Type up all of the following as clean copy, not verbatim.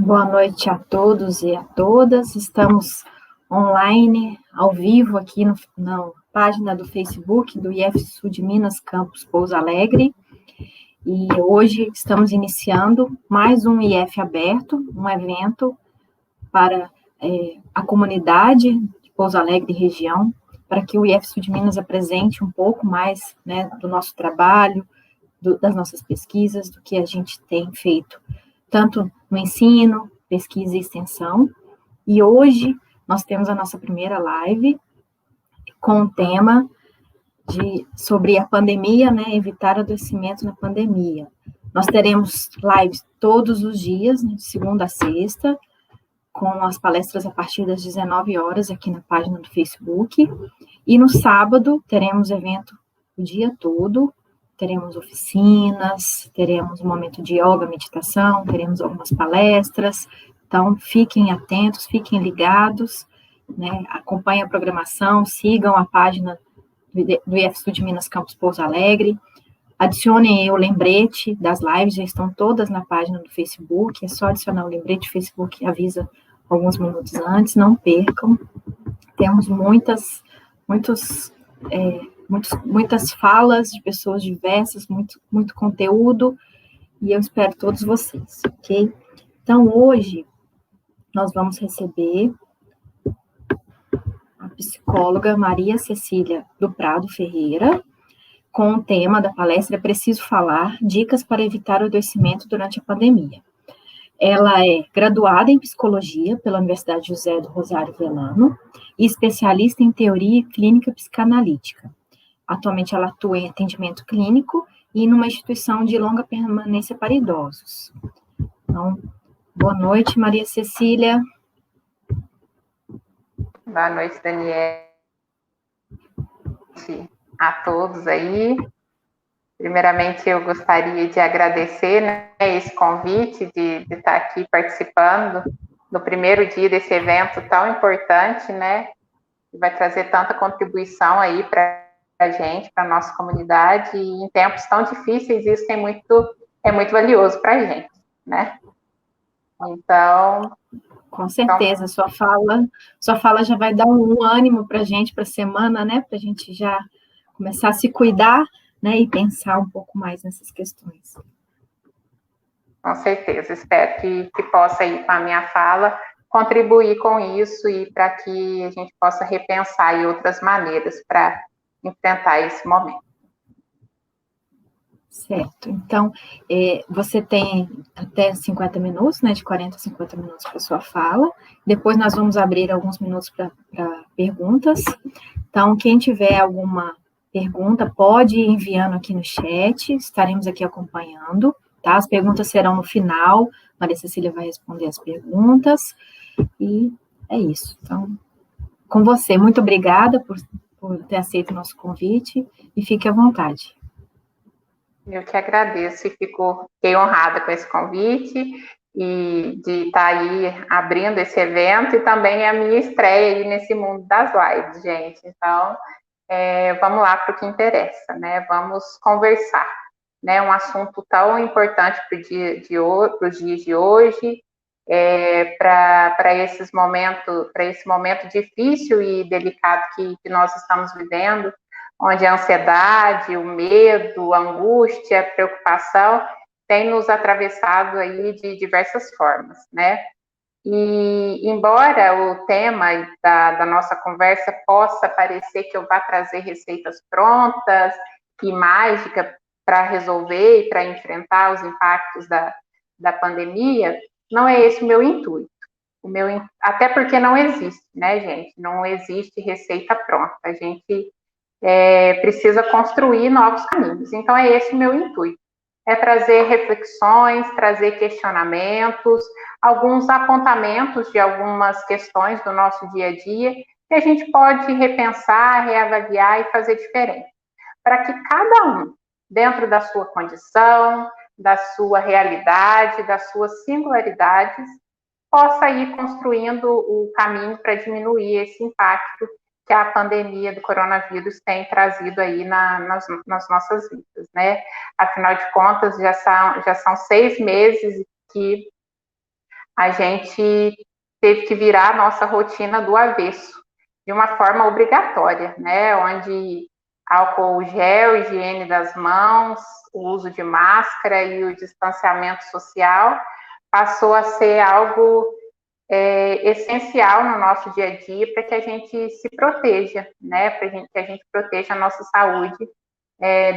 Boa noite a todos e a todas. Estamos online, ao vivo, aqui na página do Facebook do IF Sul de Minas, Campus Pouso Alegre. E hoje estamos iniciando mais um IF Aberto, um evento para a comunidade de Pouso Alegre e região, para que o IF Sul de Minas apresente um pouco mais, né, do nosso trabalho, das nossas pesquisas, do que a gente tem feito, tanto no ensino, pesquisa e extensão. E hoje nós temos a nossa primeira live com o tema sobre a pandemia, né, evitar adoecimento na pandemia. Nós teremos lives todos os dias, né, de segunda a sexta, com as palestras a partir das 19 horas aqui na página do Facebook. E no sábado teremos evento o dia todo, teremos oficinas, teremos um momento de yoga, meditação, teremos algumas palestras. Então, fiquem atentos, fiquem ligados, né? Acompanhem a programação, sigam a página do IF Sul de Minas Campus Pouso Alegre, adicionem o lembrete das lives, já estão todas na página do Facebook, é só adicionar o lembrete, o Facebook avisa alguns minutos antes, não percam. Temos muitas falas de pessoas diversas, muito conteúdo, e eu espero todos vocês, ok? Então, hoje, nós vamos receber a psicóloga Maria Cecília do Prado Ferreira, com o tema da palestra Preciso Falar, Dicas para Evitar o Adoecimento durante a Pandemia. Ela é graduada em Psicologia pela Universidade José do Rosário Velano e especialista em Teoria Clínica Psicanalítica. Atualmente ela atua em atendimento clínico e numa instituição de longa permanência para idosos. Então, boa noite, Maria Cecília. Boa noite, Daniela. A todos aí. Primeiramente, eu gostaria de agradecer, né, esse convite de estar aqui participando no primeiro dia desse evento tão importante, né, que vai trazer tanta contribuição aí para a gente, para a nossa comunidade, e em tempos tão difíceis, isso é muito valioso para a gente, né? Então... Com certeza, sua fala já vai dar um ânimo para a gente, para a semana, né, para a gente já começar a se cuidar, né, e pensar um pouco mais nessas questões. Com certeza, espero que possa ir com a minha fala, contribuir com isso e para que a gente possa repensar aí outras maneiras para enfrentar esse momento. Certo, então, você tem até 50 minutos, né, de 40 a 50 minutos para sua fala, depois nós vamos abrir alguns minutos para perguntas, então, quem tiver alguma pergunta, pode ir enviando aqui no chat, estaremos aqui acompanhando, tá? As perguntas serão no final, Maria Cecília vai responder as perguntas, e é isso. Então, com você, muito obrigada por ter aceito o nosso convite, e fique à vontade. Eu que agradeço e fiquei honrada com esse convite e de estar aí abrindo esse evento, e também é a minha estreia aí nesse mundo das lives, gente. Então, vamos lá para o que interessa, né? Vamos conversar, né? Um assunto tão importante para os dias de hoje, para esse momento difícil e delicado que nós estamos vivendo, onde a ansiedade, o medo, a angústia, a preocupação tem nos atravessado aí de diversas formas, né? E, embora o tema da nossa conversa possa parecer que eu vá trazer receitas prontas e mágica para resolver e para enfrentar os impactos da pandemia, não é esse o meu intuito. Até porque não existe, né, gente? Não existe receita pronta. A gente precisa construir novos caminhos. Então, é esse o meu intuito. É trazer reflexões, trazer questionamentos, alguns apontamentos de algumas questões do nosso dia a dia que a gente pode repensar, reavaliar e fazer diferente. Para que cada um, dentro da sua condição, da sua realidade, das suas singularidades, possa ir construindo o caminho para diminuir esse impacto que a pandemia do coronavírus tem trazido aí nas nossas vidas, né? Afinal de contas, já são 6 meses que a gente teve que virar a nossa rotina do avesso, de uma forma obrigatória, né? Onde álcool gel, higiene das mãos, o uso de máscara e o distanciamento social passou a ser algo essencial no nosso dia a dia para que a gente se proteja, né? Para que a gente proteja a nossa saúde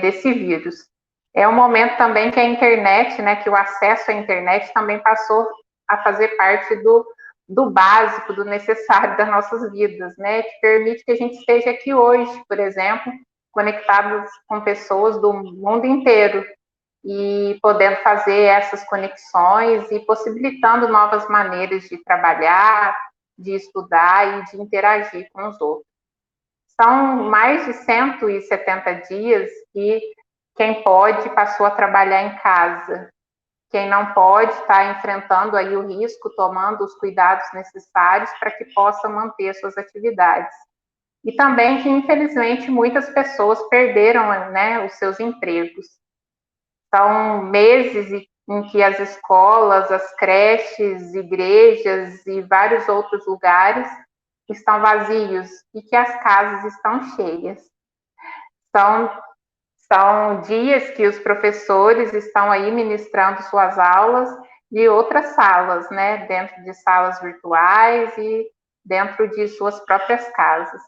desse vírus. É um momento também que a internet, né, que o acesso à internet também passou a fazer parte do básico, do necessário das nossas vidas, né, que permite que a gente esteja aqui hoje, por exemplo, conectados com pessoas do mundo inteiro e podendo fazer essas conexões e possibilitando novas maneiras de trabalhar, de estudar e de interagir com os outros. São mais de 170 dias que quem pode passou a trabalhar em casa. Quem não pode está enfrentando aí o risco, tomando os cuidados necessários para que possa manter suas atividades. E também que, infelizmente, muitas pessoas perderam, né, os seus empregos. São meses em que as escolas, as creches, igrejas e vários outros lugares estão vazios e que as casas estão cheias. São dias que os professores estão aí ministrando suas aulas de outras salas, né, dentro de salas virtuais e dentro de suas próprias casas.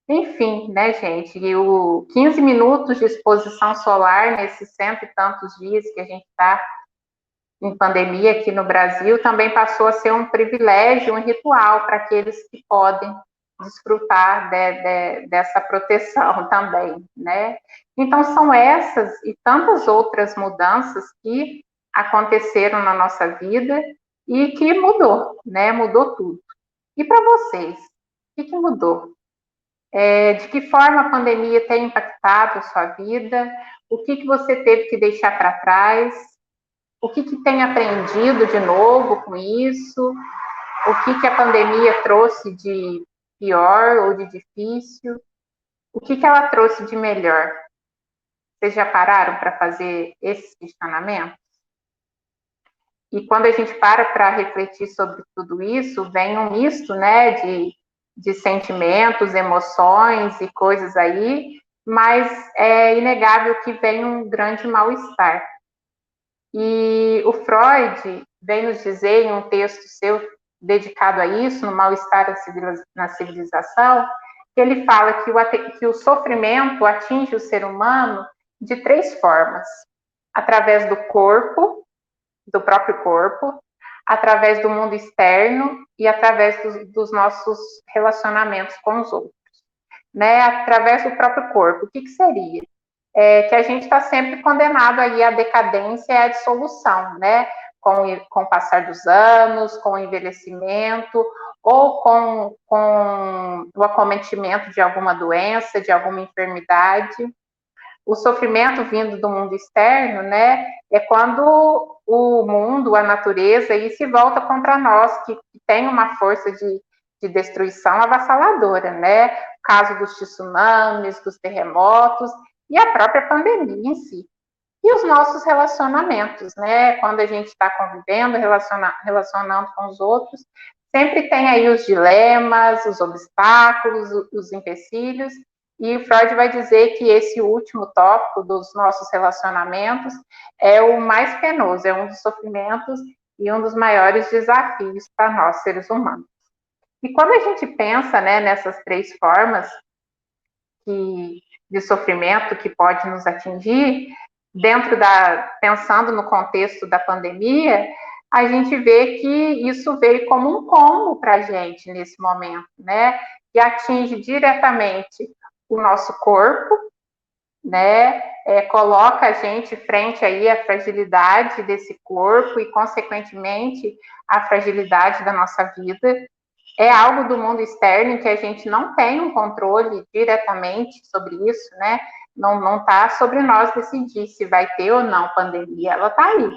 Enfim, né, gente, e o 15 minutos de exposição solar nesses cento e tantos dias que a gente está em pandemia aqui no Brasil também passou a ser um privilégio, um ritual para aqueles que podem desfrutar dessa proteção também, né? Então, são essas e tantas outras mudanças que aconteceram na nossa vida e que mudou, né? Mudou tudo. E para vocês, o que mudou? De que forma a pandemia tem impactado a sua vida? O que você teve que deixar para trás? O que tem aprendido de novo com isso? O que a pandemia trouxe de pior ou de difícil? O que ela trouxe de melhor? Vocês já pararam para fazer esses questionamentos? E quando a gente para refletir sobre tudo isso, vem um misto, né, de sentimentos, emoções e coisas aí, mas é inegável que vem um grande mal-estar. E o Freud vem nos dizer em um texto seu dedicado a isso, no mal-estar na civilização, que ele fala que o sofrimento atinge o ser humano de 3 formas: através do corpo, do próprio corpo, através do mundo externo e através dos nossos relacionamentos com os outros, né? Através do próprio corpo. O que seria? Que a gente está sempre condenado aí à decadência e à dissolução, né? Com o passar dos anos, com o envelhecimento, ou com o acometimento de alguma doença, de alguma enfermidade. O sofrimento vindo do mundo externo, né? É quando o mundo, a natureza, aí se volta contra nós, que tem uma força de destruição avassaladora, né? O caso dos tsunamis, dos terremotos, e a própria pandemia em si. E os nossos relacionamentos, né? Quando a gente está convivendo, relacionando com os outros, sempre tem aí os dilemas, os obstáculos, os empecilhos, e o Freud vai dizer que esse último tópico dos nossos relacionamentos é o mais penoso, é um dos sofrimentos e um dos maiores desafios para nós, seres humanos. E quando a gente pensa, né, nessas 3 formas de sofrimento que pode nos atingir, pensando no contexto da pandemia, a gente vê que isso veio como um combo para a gente nesse momento, né? Que atinge diretamente o nosso corpo, né? Coloca a gente frente aí à fragilidade desse corpo e, consequentemente, à fragilidade da nossa vida. É algo do mundo externo em que a gente não tem um controle diretamente sobre isso, né? Não está sobre nós decidir se vai ter ou não pandemia, ela está aí,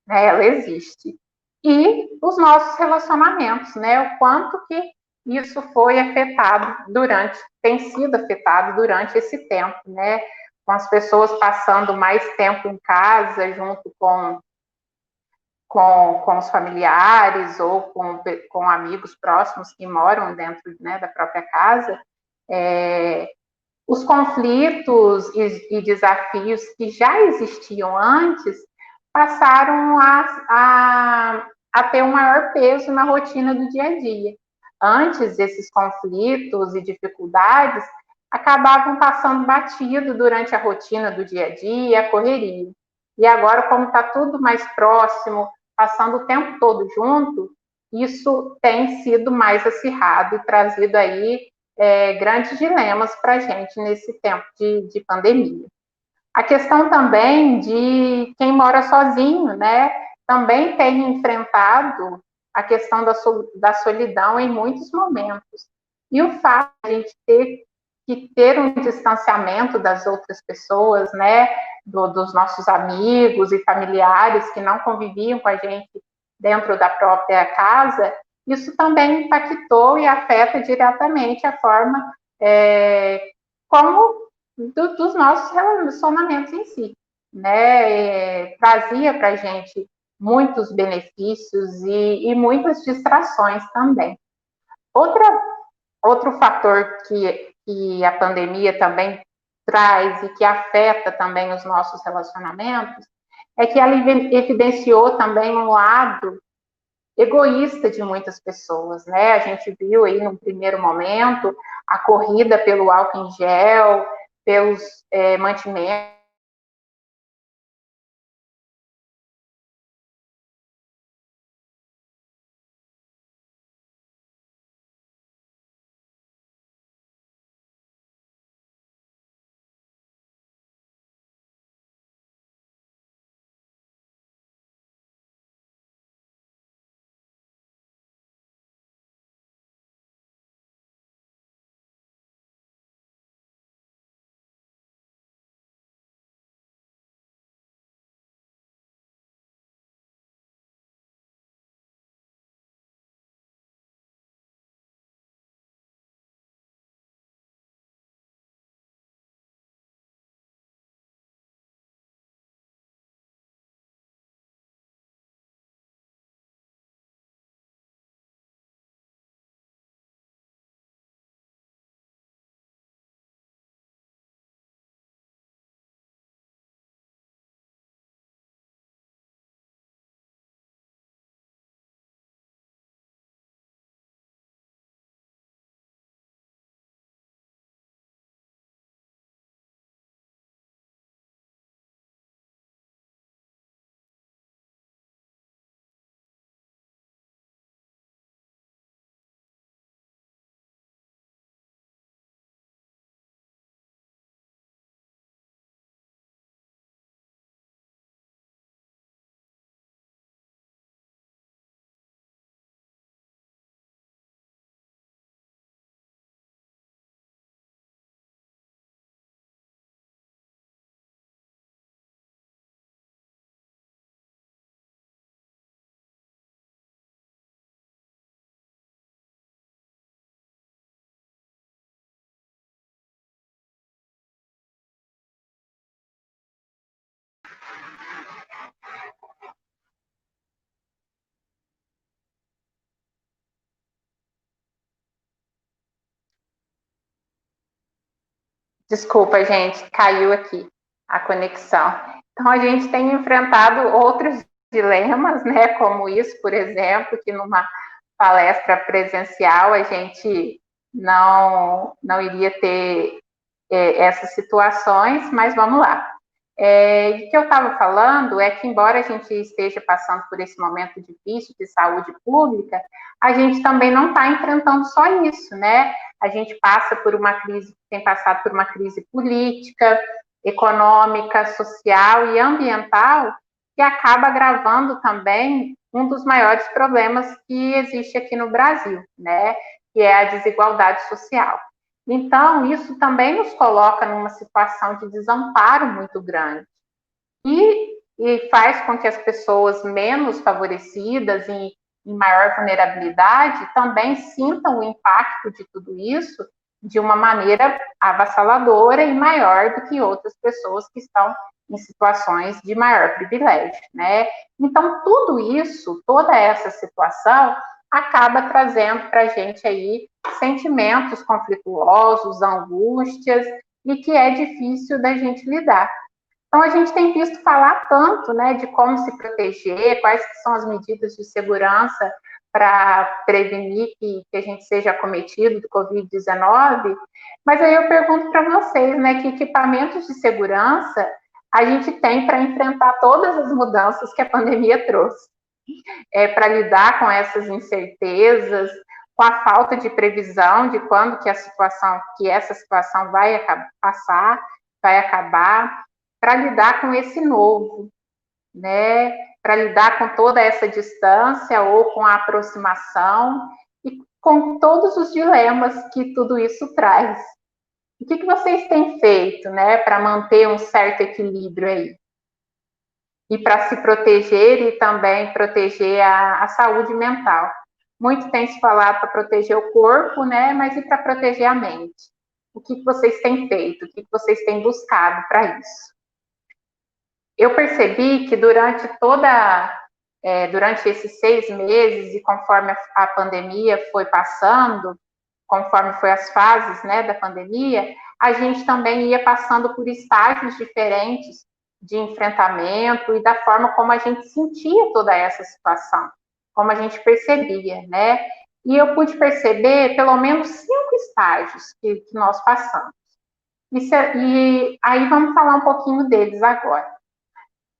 né? Ela existe. E os nossos relacionamentos, né? O quanto que isso foi afetado tem sido afetado durante esse tempo, né? Com as pessoas passando mais tempo em casa, junto com com os familiares ou com amigos próximos que moram dentro, né, da própria casa, os conflitos e desafios que já existiam antes passaram a ter um maior peso na rotina do dia a dia. Antes, esses conflitos e dificuldades acabavam passando batido durante a rotina do dia a dia, a correria. E agora, como está tudo mais próximo, passando o tempo todo junto, isso tem sido mais acirrado e trazido aí grandes dilemas para a gente nesse tempo de pandemia. A questão também de quem mora sozinho, né, também tem enfrentado a questão da solidão em muitos momentos. E o fato de a gente ter um distanciamento das outras pessoas, né, dos nossos amigos e familiares que não conviviam com a gente dentro da própria casa, isso também impactou e afeta diretamente a forma como dos nossos relacionamentos em si, né? Trazia para a gente muitos benefícios e muitas distrações também. Outro fator que a pandemia também traz e que afeta também os nossos relacionamentos é que ela evidenciou também um lado egoísta de muitas pessoas, né? A gente viu aí no primeiro momento a corrida pelo álcool em gel, pelos mantimentos. Desculpa, gente, caiu aqui a conexão. Então, a gente tem enfrentado outros dilemas, né, como isso, por exemplo, que numa palestra presencial a gente não iria ter essas situações, mas vamos lá. O que eu estava falando é que, embora a gente esteja passando por esse momento difícil de saúde pública, a gente também não está enfrentando só isso, né? A gente passa por uma crise, tem passado por uma crise política, econômica, social e ambiental, que acaba agravando também um dos maiores problemas que existe aqui no Brasil, né? Que é a desigualdade social. Então, isso também nos coloca numa situação de desamparo muito grande e faz com que as pessoas menos favorecidas e em maior vulnerabilidade também sintam o impacto de tudo isso de uma maneira avassaladora e maior do que outras pessoas que estão em situações de maior privilégio, né? Então, tudo isso, toda essa situação, acaba trazendo para a gente aí sentimentos conflituosos, angústias, e que é difícil da gente lidar. Então, a gente tem visto falar tanto, né, de como se proteger, quais que são as medidas de segurança para prevenir que a gente seja acometido do Covid-19, mas aí eu pergunto para vocês, né, que equipamentos de segurança a gente tem para enfrentar todas as mudanças que a pandemia trouxe, para lidar com essas incertezas, com a falta de previsão de quando que essa situação vai passar, vai acabar, para lidar com esse novo, né? Para lidar com toda essa distância ou com a aproximação e com todos os dilemas que tudo isso traz. O que vocês têm feito, né, para manter um certo equilíbrio aí? E para se proteger e também proteger a saúde mental. Muito tem se falado para proteger o corpo, né, mas e para proteger a mente? O que vocês têm feito? O que vocês têm buscado para isso? Eu percebi que durante esses 6 meses e conforme a pandemia foi passando, conforme foi as fases, né, da pandemia, a gente também ia passando por estágios diferentes de enfrentamento e da forma como a gente sentia toda essa situação, como a gente percebia, né? E eu pude perceber pelo menos 5 estágios que nós passamos. E aí vamos falar um pouquinho deles agora.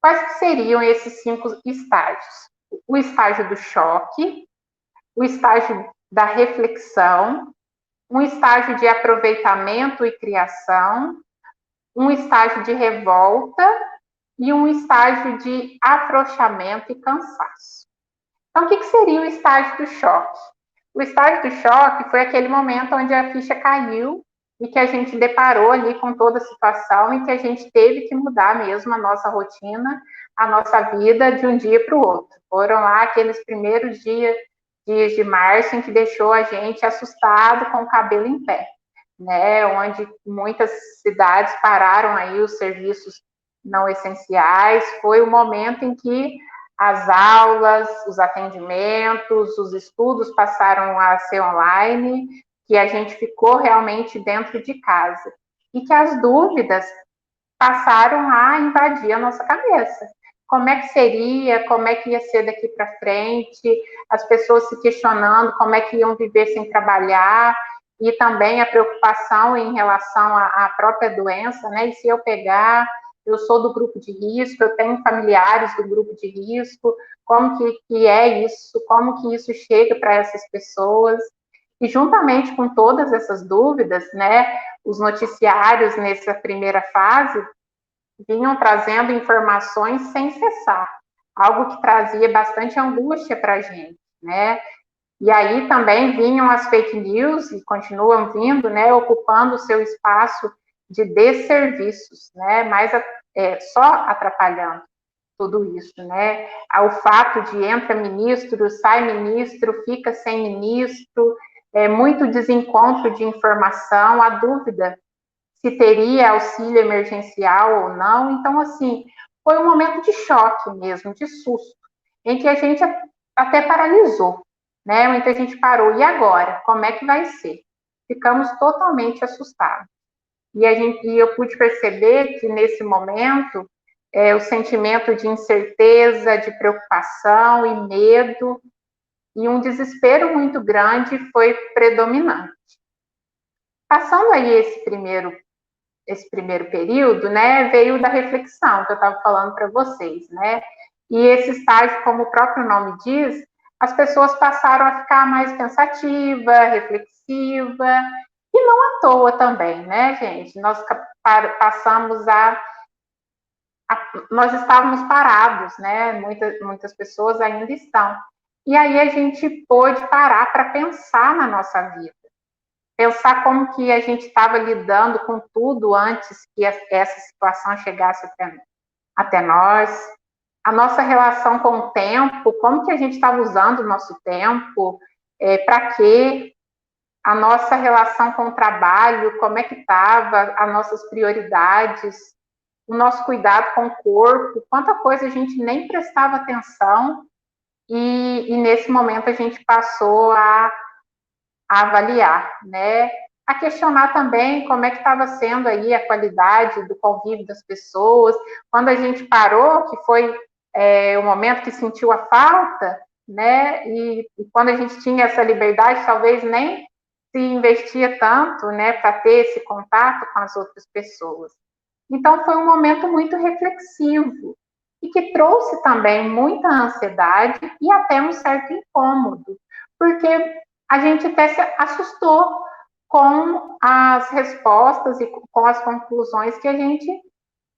Quais que seriam esses 5 estágios? O estágio do choque, o estágio da reflexão, um estágio de aproveitamento e criação, um estágio de revolta e um estágio de afrouxamento e cansaço. Então, o que seria o estágio do choque? O estágio do choque foi aquele momento onde a ficha caiu e que a gente deparou ali com toda a situação e que a gente teve que mudar mesmo a nossa rotina, a nossa vida de um dia para o outro. Foram lá aqueles primeiros dias de março em que deixou a gente assustado com o cabelo em pé, né? Onde muitas cidades pararam aí os serviços não essenciais. Foi o momento em que as aulas, os atendimentos, os estudos passaram a ser online, que a gente ficou realmente dentro de casa e que as dúvidas passaram a invadir a nossa cabeça. Como é que seria, como é que ia ser daqui para frente, as pessoas se questionando como é que iam viver sem trabalhar, e também a preocupação em relação à própria doença, né? E se eu pegar, eu sou do grupo de risco, eu tenho familiares do grupo de risco, como que é isso, como que isso chega para essas pessoas. E juntamente com todas essas dúvidas, né, os noticiários nessa primeira fase vinham trazendo informações sem cessar, algo que trazia bastante angústia para a gente, né? E aí também vinham as fake news e continuam vindo, né, ocupando o seu espaço de desserviços, né, mas só atrapalhando tudo isso, né? O fato de entra ministro, sai ministro, fica sem ministro, muito desencontro de informação, a dúvida se teria auxílio emergencial ou não. Então, assim, foi um momento de choque mesmo, de susto, em que a gente até paralisou, né? Muita gente parou. E agora? Como é que vai ser? Ficamos totalmente assustados. E eu pude perceber que nesse momento o sentimento de incerteza, de preocupação e medo e um desespero muito grande foi predominante. Passando aí esse primeiro período, né, veio da reflexão que eu estava falando para vocês, né? E esse estágio, como o próprio nome diz, as pessoas passaram a ficar mais pensativa, reflexiva, e não à toa também, né, gente? Nós passamos nós estávamos parados, né? Muitas pessoas ainda estão. E aí a gente pôde parar para pensar na nossa vida. Pensar como que a gente estava lidando com tudo antes que essa situação chegasse até nós, a nossa relação com o tempo, como que a gente estava usando o nosso tempo, para quê, a nossa relação com o trabalho, como é que estava, as nossas prioridades, o nosso cuidado com o corpo, quanta coisa a gente nem prestava atenção, e nesse momento a gente passou a avaliar, né? A questionar também como é que estava sendo aí a qualidade do convívio das pessoas. Quando a gente parou, que foi o momento que sentiu a falta, né? E quando a gente tinha essa liberdade, talvez nem se investia tanto, né, para ter esse contato com as outras pessoas. Então, foi um momento muito reflexivo e que trouxe também muita ansiedade e até um certo incômodo, porque a gente até se assustou com as respostas e com as conclusões que a gente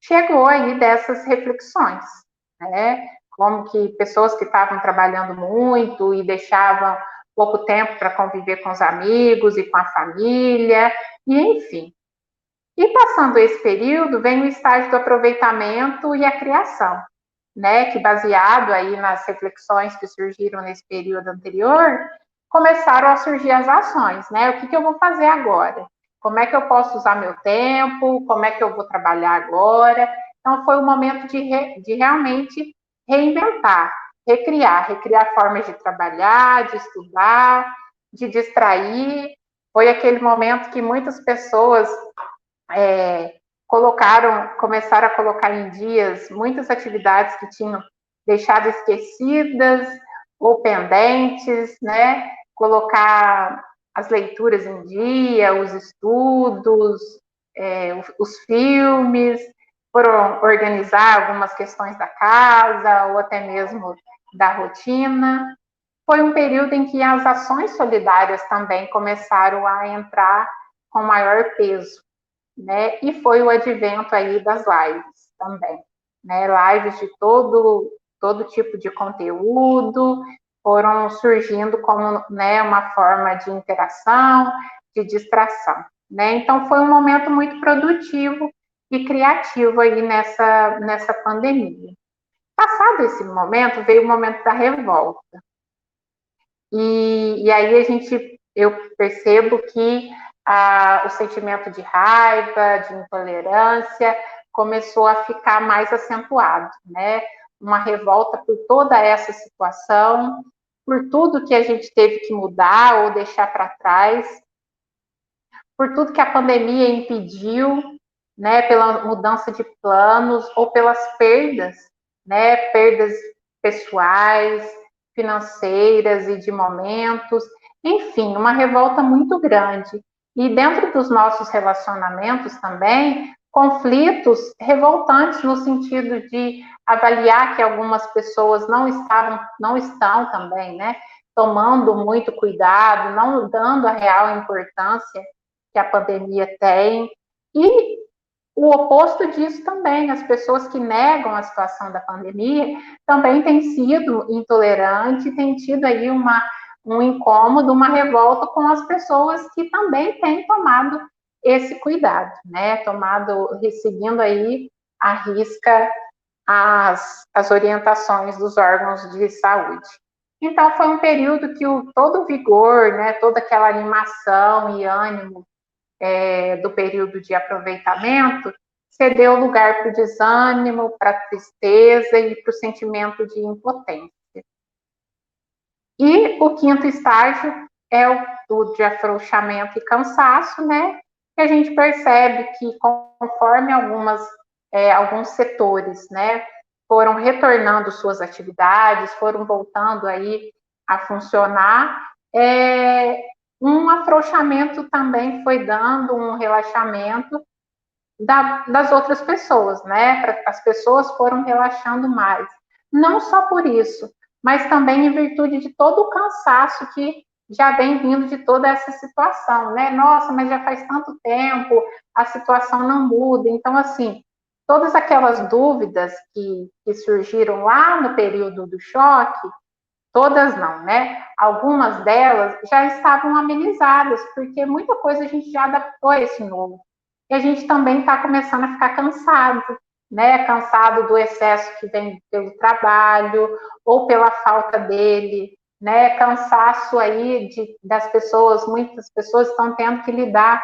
chegou aí dessas reflexões, né? Como que pessoas que estavam trabalhando muito e deixavam pouco tempo para conviver com os amigos e com a família, e enfim. E passando esse período, vem o estágio do aproveitamento e a criação, né? Que baseado aí nas reflexões que surgiram nesse período anterior, começaram a surgir as ações, né? O que eu vou fazer agora? Como é que eu posso usar meu tempo? Como é que eu vou trabalhar agora? Então, foi o momento de realmente reinventar, recriar formas de trabalhar, de estudar, de distrair. Foi aquele momento que muitas pessoas começaram a colocar em dias muitas atividades que tinham deixado esquecidas ou pendentes, né? Colocar as leituras em dia, os estudos, os filmes, foram organizar algumas questões da casa ou até mesmo da rotina. Foi um período em que as ações solidárias também começaram a entrar com maior peso, né? E foi o advento aí das lives também, né? Lives de todo tipo de conteúdo foram surgindo como, né, uma forma de interação, de distração, né? Então foi um momento muito produtivo e criativo aí nessa pandemia. Passado esse momento, veio o momento da revolta. E aí eu percebo que o sentimento de raiva, de intolerância, começou a ficar mais acentuado, né? Uma revolta por toda essa situação, por tudo que a gente teve que mudar ou deixar para trás, por tudo que a pandemia impediu, né? Pela mudança de planos ou pelas perdas, né? Perdas pessoais, financeiras e de momentos, enfim, uma revolta muito grande. E dentro dos nossos relacionamentos também, conflitos revoltantes no sentido de avaliar que algumas pessoas não estão também, né, tomando muito cuidado, não dando a real importância que a pandemia tem. E o oposto disso também, as pessoas que negam a situação da pandemia também têm sido intolerantes, têm tido aí um incômodo, uma revolta com as pessoas que também têm tomado esse cuidado, né? Seguindo aí à risca as orientações dos órgãos de saúde. Então, foi um período que todo o vigor, né, toda aquela animação e ânimo do período de aproveitamento, cedeu lugar para o desânimo, para a tristeza e para o sentimento de impotência. E o quinto estágio é o de afrouxamento e cansaço, né? Que a gente percebe que conforme alguns setores, né, foram retornando suas atividades, foram voltando aí a funcionar, um afrouxamento também foi dando, um relaxamento das outras pessoas, né? As pessoas foram relaxando mais. Não só por isso, mas também em virtude de todo o cansaço que já vem vindo de toda essa situação, né? Nossa, mas já faz tanto tempo, a situação não muda. Então, assim, todas aquelas dúvidas que surgiram lá no período do choque, todas não, né? Algumas delas já estavam amenizadas, porque muita coisa a gente já adaptou a esse novo. E a gente também está começando a ficar cansado, né? Cansado do excesso que vem pelo trabalho ou pela falta dele, né? Cansaço aí das pessoas, muitas pessoas estão tendo que lidar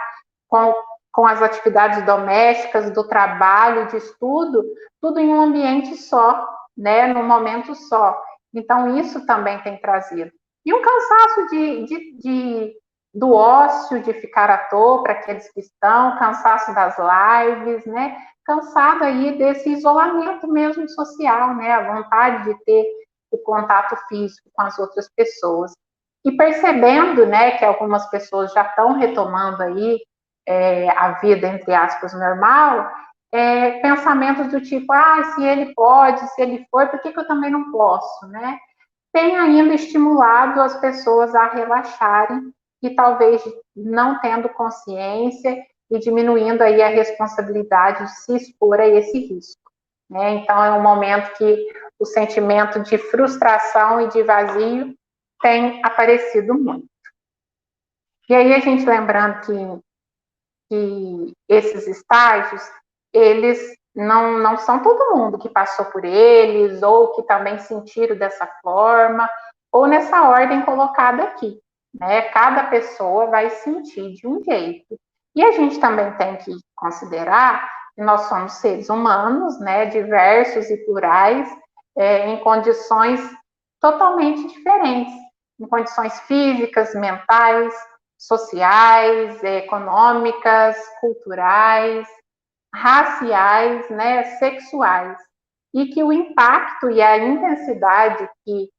com com as atividades domésticas, do trabalho, de estudo, tudo em um ambiente só, né, num momento só. Então, isso também tem trazido. E um cansaço do ócio, de ficar à toa para aqueles que estão, cansaço das lives, né, cansado aí desse isolamento mesmo social, né, a vontade de ter o contato físico com as outras pessoas. E percebendo, né, que algumas pessoas já estão retomando aí a vida, entre aspas, normal, pensamentos do tipo, se ele pode, se ele foi, por que eu também não posso, né? Tem ainda estimulado as pessoas a relaxarem e talvez não tendo consciência e diminuindo aí a responsabilidade de se expor a esse risco, né? Então, é um momento que o sentimento de frustração e de vazio tem aparecido muito. E aí, a gente lembrando que esses estágios, eles não são todo mundo que passou por eles, ou que também sentiram dessa forma, ou nessa ordem colocada aqui, né? Cada pessoa vai sentir de um jeito. E a gente também tem que considerar que nós somos seres humanos, né? Diversos e plurais, em condições totalmente diferentes, em condições físicas, mentais, sociais, econômicas, culturais, raciais, né, sexuais, e que o impacto e a intensidade que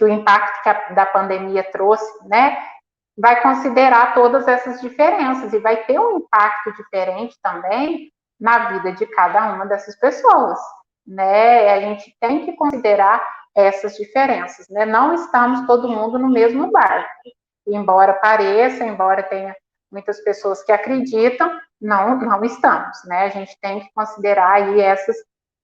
o impacto da pandemia trouxe, né, vai considerar todas essas diferenças e vai ter um impacto diferente também na vida de cada uma dessas pessoas, né? A gente tem que considerar essas diferenças, né? Não estamos todo mundo no mesmo barco. Embora pareça, embora tenha muitas pessoas que acreditam, não estamos, né? A gente tem que considerar aí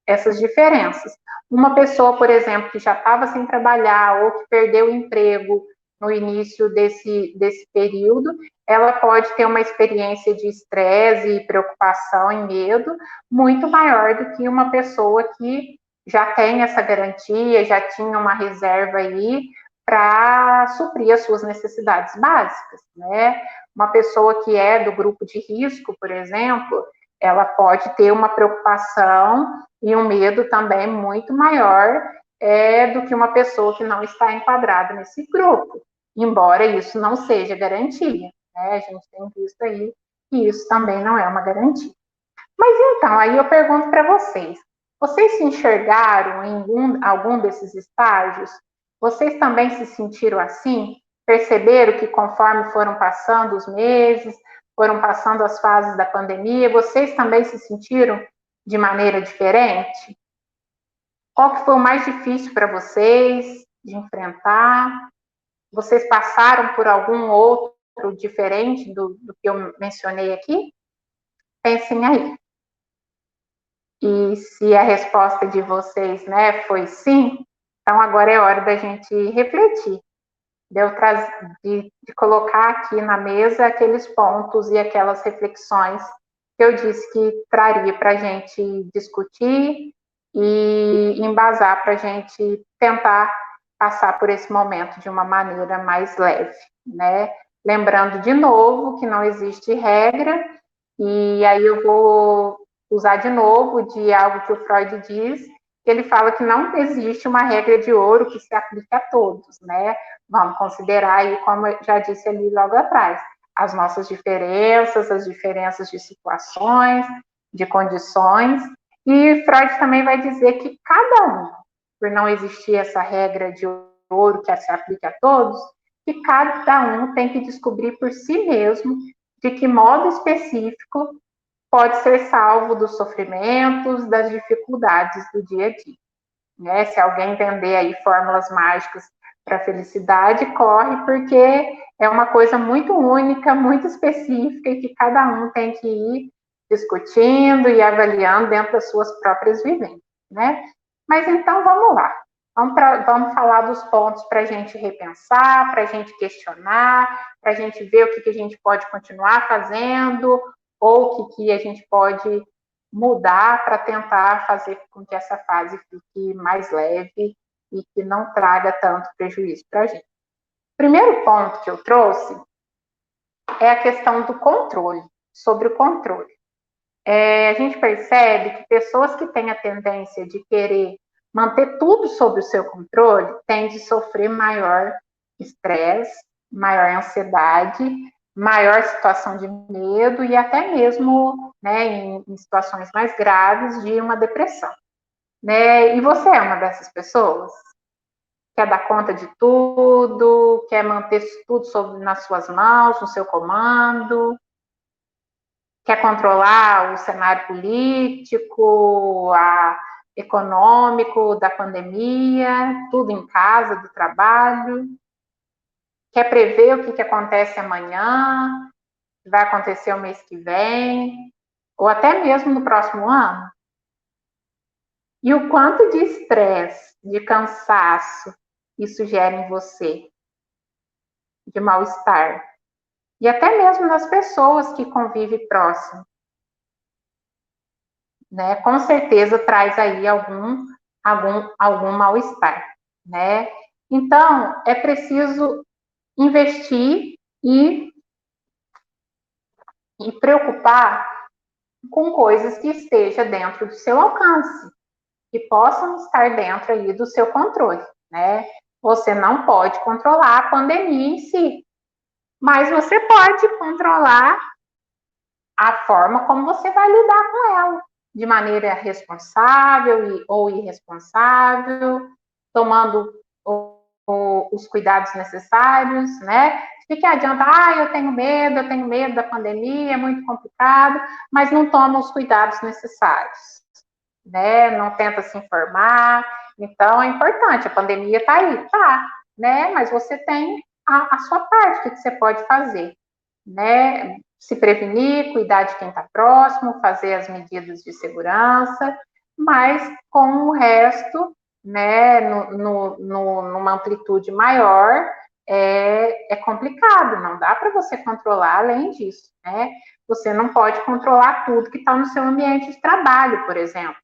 essas diferenças. Uma pessoa, por exemplo, que já estava sem trabalhar ou que perdeu o emprego no início desse período, ela pode ter uma experiência de estresse e preocupação e medo muito maior do que uma pessoa que já tem essa garantia, já tinha uma reserva aí para suprir as suas necessidades básicas, né? Uma pessoa que é do grupo de risco, por exemplo, ela pode ter uma preocupação e um medo também muito maior do que uma pessoa que não está enquadrada nesse grupo, embora isso não seja garantia, né? A gente tem visto aí que isso também não é uma garantia. Mas então, aí eu pergunto para vocês se enxergaram em algum desses estágios? Vocês também se sentiram assim? Perceberam que conforme foram passando os meses, foram passando as fases da pandemia, vocês também se sentiram de maneira diferente? Qual que foi o mais difícil para vocês de enfrentar? Vocês passaram por algum outro diferente do que eu mencionei aqui? Pensem aí. E se a resposta de vocês, né, foi sim, então agora é hora da gente refletir, de colocar aqui na mesa aqueles pontos e aquelas reflexões que eu disse que traria para a gente discutir e embasar para a gente tentar passar por esse momento de uma maneira mais leve, né? Lembrando de novo que não existe regra, e aí eu vou usar de novo de algo que o Freud diz, que ele fala que não existe uma regra de ouro que se aplique a todos, né? Vamos considerar aí, como eu já disse ali logo atrás, as nossas diferenças, as diferenças de situações, de condições, e Freud também vai dizer que cada um, por não existir essa regra de ouro que se aplique a todos, que cada um tem que descobrir por si mesmo de que modo específico pode ser salvo dos sofrimentos, das dificuldades do dia a dia. Né? Se alguém entender aí fórmulas mágicas para a felicidade, corre, porque é uma coisa muito única, muito específica e que cada um tem que ir discutindo e avaliando dentro das suas próprias vivências, né? Mas então vamos lá. Vamos falar dos pontos para a gente repensar, para a gente questionar, para a gente ver o que a gente pode continuar fazendo, ou o que a gente pode mudar para tentar fazer com que essa fase fique mais leve e que não traga tanto prejuízo para a gente. O primeiro ponto que eu trouxe é a questão do controle, sobre o controle. A gente percebe que pessoas que têm a tendência de querer manter tudo sob o seu controle tendem a sofrer maior estresse, maior ansiedade, maior situação de medo e até mesmo, né, em situações mais graves, de uma depressão. Né? E você é uma dessas pessoas? Quer dar conta de tudo, quer manter tudo nas suas mãos, no seu comando, quer controlar o cenário político, econômico da pandemia, tudo em casa, do trabalho, quer prever o que acontece amanhã, o que vai acontecer o mês que vem, ou até mesmo no próximo ano. E o quanto de estresse, de cansaço isso gera em você, de mal-estar. E até mesmo nas pessoas que convivem próximo. Né? Com certeza traz aí algum mal-estar. Né? Então, é preciso investir e preocupar com coisas que estejam dentro do seu alcance, que possam estar dentro aí do seu controle, né? Você não pode controlar a pandemia em si, mas você pode controlar a forma como você vai lidar com ela, de maneira responsável ou irresponsável, tomando os cuidados necessários, né? De que adianta, eu tenho medo da pandemia, é muito complicado, mas não toma os cuidados necessários, né? Não tenta se informar. Então, é importante, a pandemia está aí, tá, né? Mas você tem a sua parte, o que você pode fazer, né? Se prevenir, cuidar de quem está próximo, fazer as medidas de segurança, mas com o resto, né, numa amplitude maior, é complicado, não dá para você controlar além disso, né? Você não pode controlar tudo que está no seu ambiente de trabalho, por exemplo,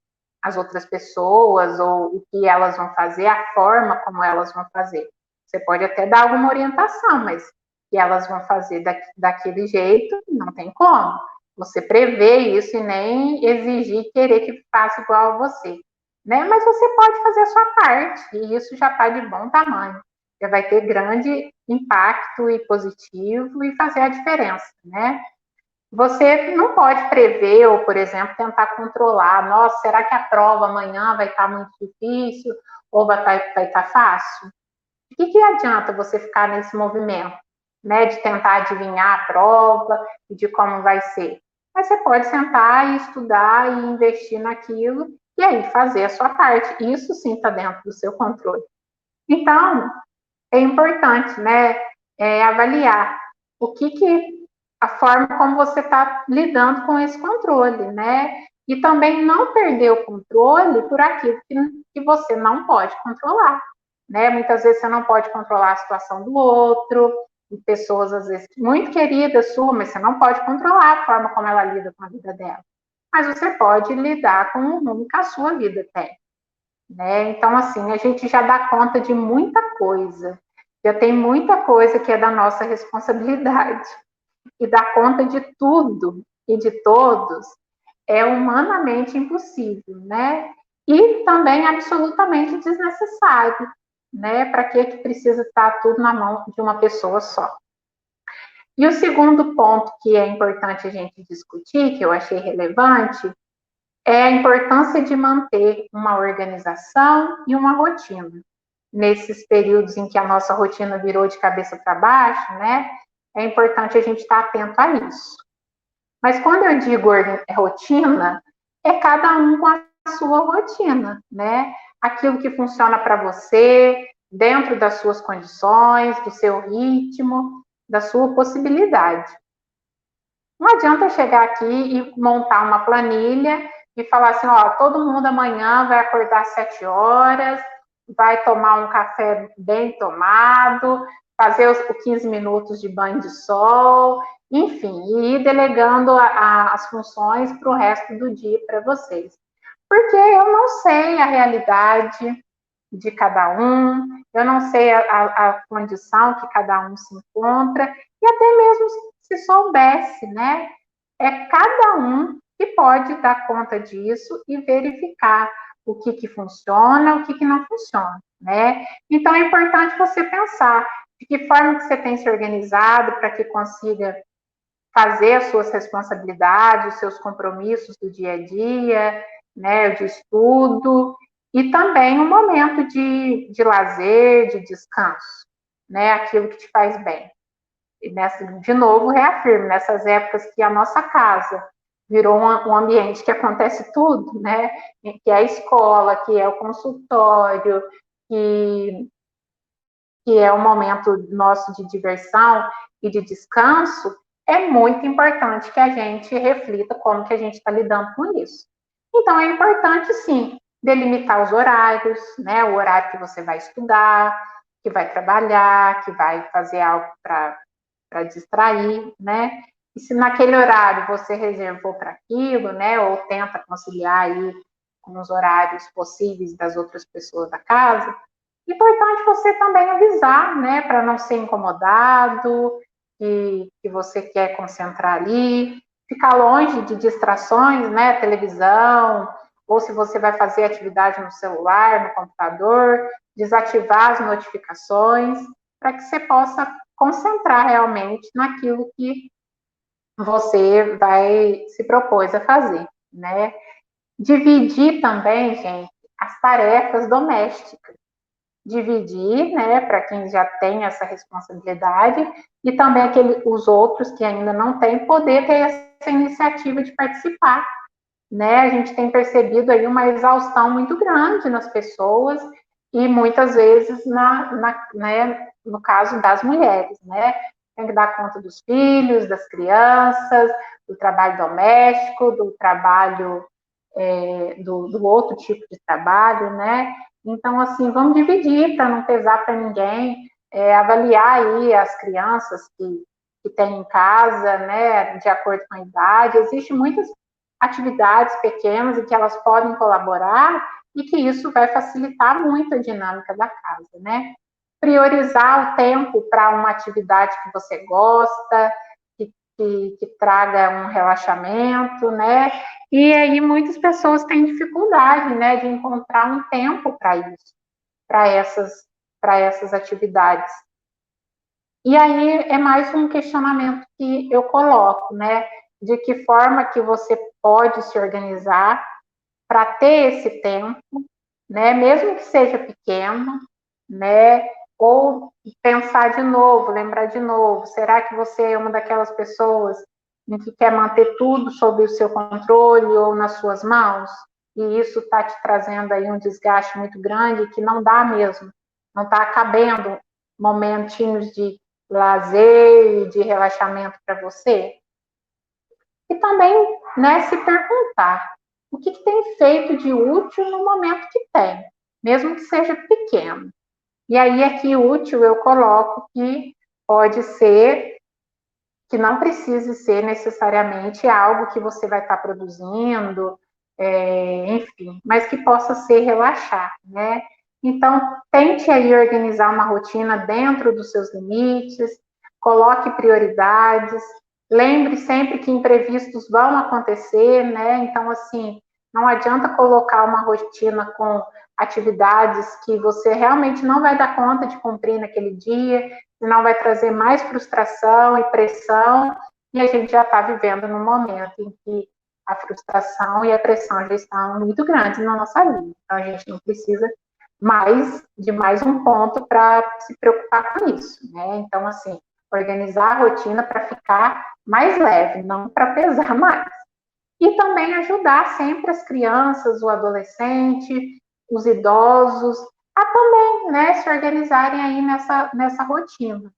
as outras pessoas, ou o que elas vão fazer, a forma como elas vão fazer. Você pode até dar alguma orientação, mas que elas vão fazer daquele jeito, não tem como. Você prevê isso e nem exigir, querer que faça igual a você. Né? Mas você pode fazer a sua parte, e isso já está de bom tamanho. Já vai ter grande impacto e positivo e fazer a diferença, né? Você não pode prever ou, por exemplo, tentar controlar. Nossa, será que a prova amanhã vai estar muito difícil ou vai estar fácil? O que adianta você ficar nesse movimento, né, de tentar adivinhar a prova e de como vai ser? Mas você pode sentar e estudar e investir naquilo e aí fazer a sua parte. Isso sim está dentro do seu controle. Então, é importante, né, avaliar a forma como você está lidando com esse controle, né? E também não perder o controle por aquilo que você não pode controlar, né? Muitas vezes você não pode controlar a situação do outro, e pessoas, às vezes, muito queridas sua, mas você não pode controlar a forma como ela lida com a vida dela. Mas você pode lidar com o rumo que a sua vida tem, né? Então, assim, a gente já dá conta de muita coisa, já tem muita coisa que é da nossa responsabilidade. E dar conta de tudo e de todos é humanamente impossível, né? E também absolutamente desnecessário, né? Para que precisa estar tudo na mão de uma pessoa só? E o segundo ponto que é importante a gente discutir, que eu achei relevante, é a importância de manter uma organização e uma rotina. Nesses períodos em que a nossa rotina virou de cabeça para baixo, né? É importante a gente estar atento a isso. Mas quando eu digo rotina, é cada um com a sua rotina, né? Aquilo que funciona para você, dentro das suas condições, do seu ritmo, da sua possibilidade. Não adianta chegar aqui e montar uma planilha e falar assim, todo mundo amanhã vai acordar às 7 horas, vai tomar um café bem tomado, fazer os 15 minutos de banho de sol, enfim, e ir delegando as funções para o resto do dia para vocês. Porque eu não sei a realidade de cada um, eu não sei a condição que cada um se encontra, e até mesmo se soubesse, né? É cada um que pode dar conta disso e verificar o que funciona, o que não funciona, né? Então, é importante você pensar de que forma que você tem se organizado para que consiga fazer as suas responsabilidades, os seus compromissos do dia a dia, né, de estudo, e também um momento de lazer, de descanso, né, aquilo que te faz bem. E de novo, reafirmo, nessas épocas que a nossa casa virou um ambiente que acontece tudo, né, que é a escola, que é o consultório, que é um momento nosso de diversão e de descanso, é muito importante que a gente reflita como que a gente está lidando com isso. Então, é importante, sim, delimitar os horários, né? O horário que você vai estudar, que vai trabalhar, que vai fazer algo para distrair, né? E se naquele horário você reservou para aquilo, né? Ou tenta conciliar aí com os horários possíveis das outras pessoas da casa, importante você também avisar, né, para não ser incomodado, que você quer concentrar ali, ficar longe de distrações, né, televisão, ou se você vai fazer atividade no celular, no computador, desativar as notificações, para que você possa concentrar realmente naquilo que você vai se propôs a fazer, né? Dividir também, gente, as tarefas domésticas dividir, né, para quem já tem essa responsabilidade, e também os outros que ainda não têm, poder ter essa iniciativa de participar, né? A gente tem percebido aí uma exaustão muito grande nas pessoas, e muitas vezes, né, no caso das mulheres, né? Tem que dar conta dos filhos, das crianças, do trabalho doméstico, do trabalho, do outro tipo de trabalho, né? Então, assim, vamos dividir para não pesar para ninguém, avaliar aí as crianças que tem em casa, né, de acordo com a idade. Existem muitas atividades pequenas em que elas podem colaborar e que isso vai facilitar muito a dinâmica da casa, né? Priorizar o tempo para uma atividade que você gosta, que traga um relaxamento, né? E aí muitas pessoas têm dificuldade, né, de encontrar um tempo para isso, para essas atividades. E aí é mais um questionamento que eu coloco, né? De que forma que você pode se organizar para ter esse tempo, né? Mesmo que seja pequeno, né? Ou pensar de novo, lembrar de novo. Será que você é uma daquelas pessoas que quer manter tudo sob o seu controle ou nas suas mãos? E isso está te trazendo aí um desgaste muito grande que não dá mesmo. Não está cabendo momentinhos de lazer e de relaxamento para você? E também, né, se perguntar o que tem feito de útil no momento que tem, mesmo que seja pequeno. E aí, aqui, útil, eu coloco que pode ser, que não precise ser necessariamente algo que você vai estar produzindo, enfim, mas que possa ser relaxar, né? Então, tente aí organizar uma rotina dentro dos seus limites, coloque prioridades, lembre sempre que imprevistos vão acontecer, né? Então, assim, não adianta colocar uma rotina com atividades que você realmente não vai dar conta de cumprir naquele dia, senão vai trazer mais frustração e pressão, e a gente já está vivendo num momento em que a frustração e a pressão já estão muito grandes na nossa vida. Então, a gente não precisa mais um ponto para se preocupar com isso, né? Então, assim, organizar a rotina para ficar mais leve, não para pesar mais. E também ajudar sempre as crianças, o adolescente, os idosos, a também, né, se organizarem aí nessa rotina.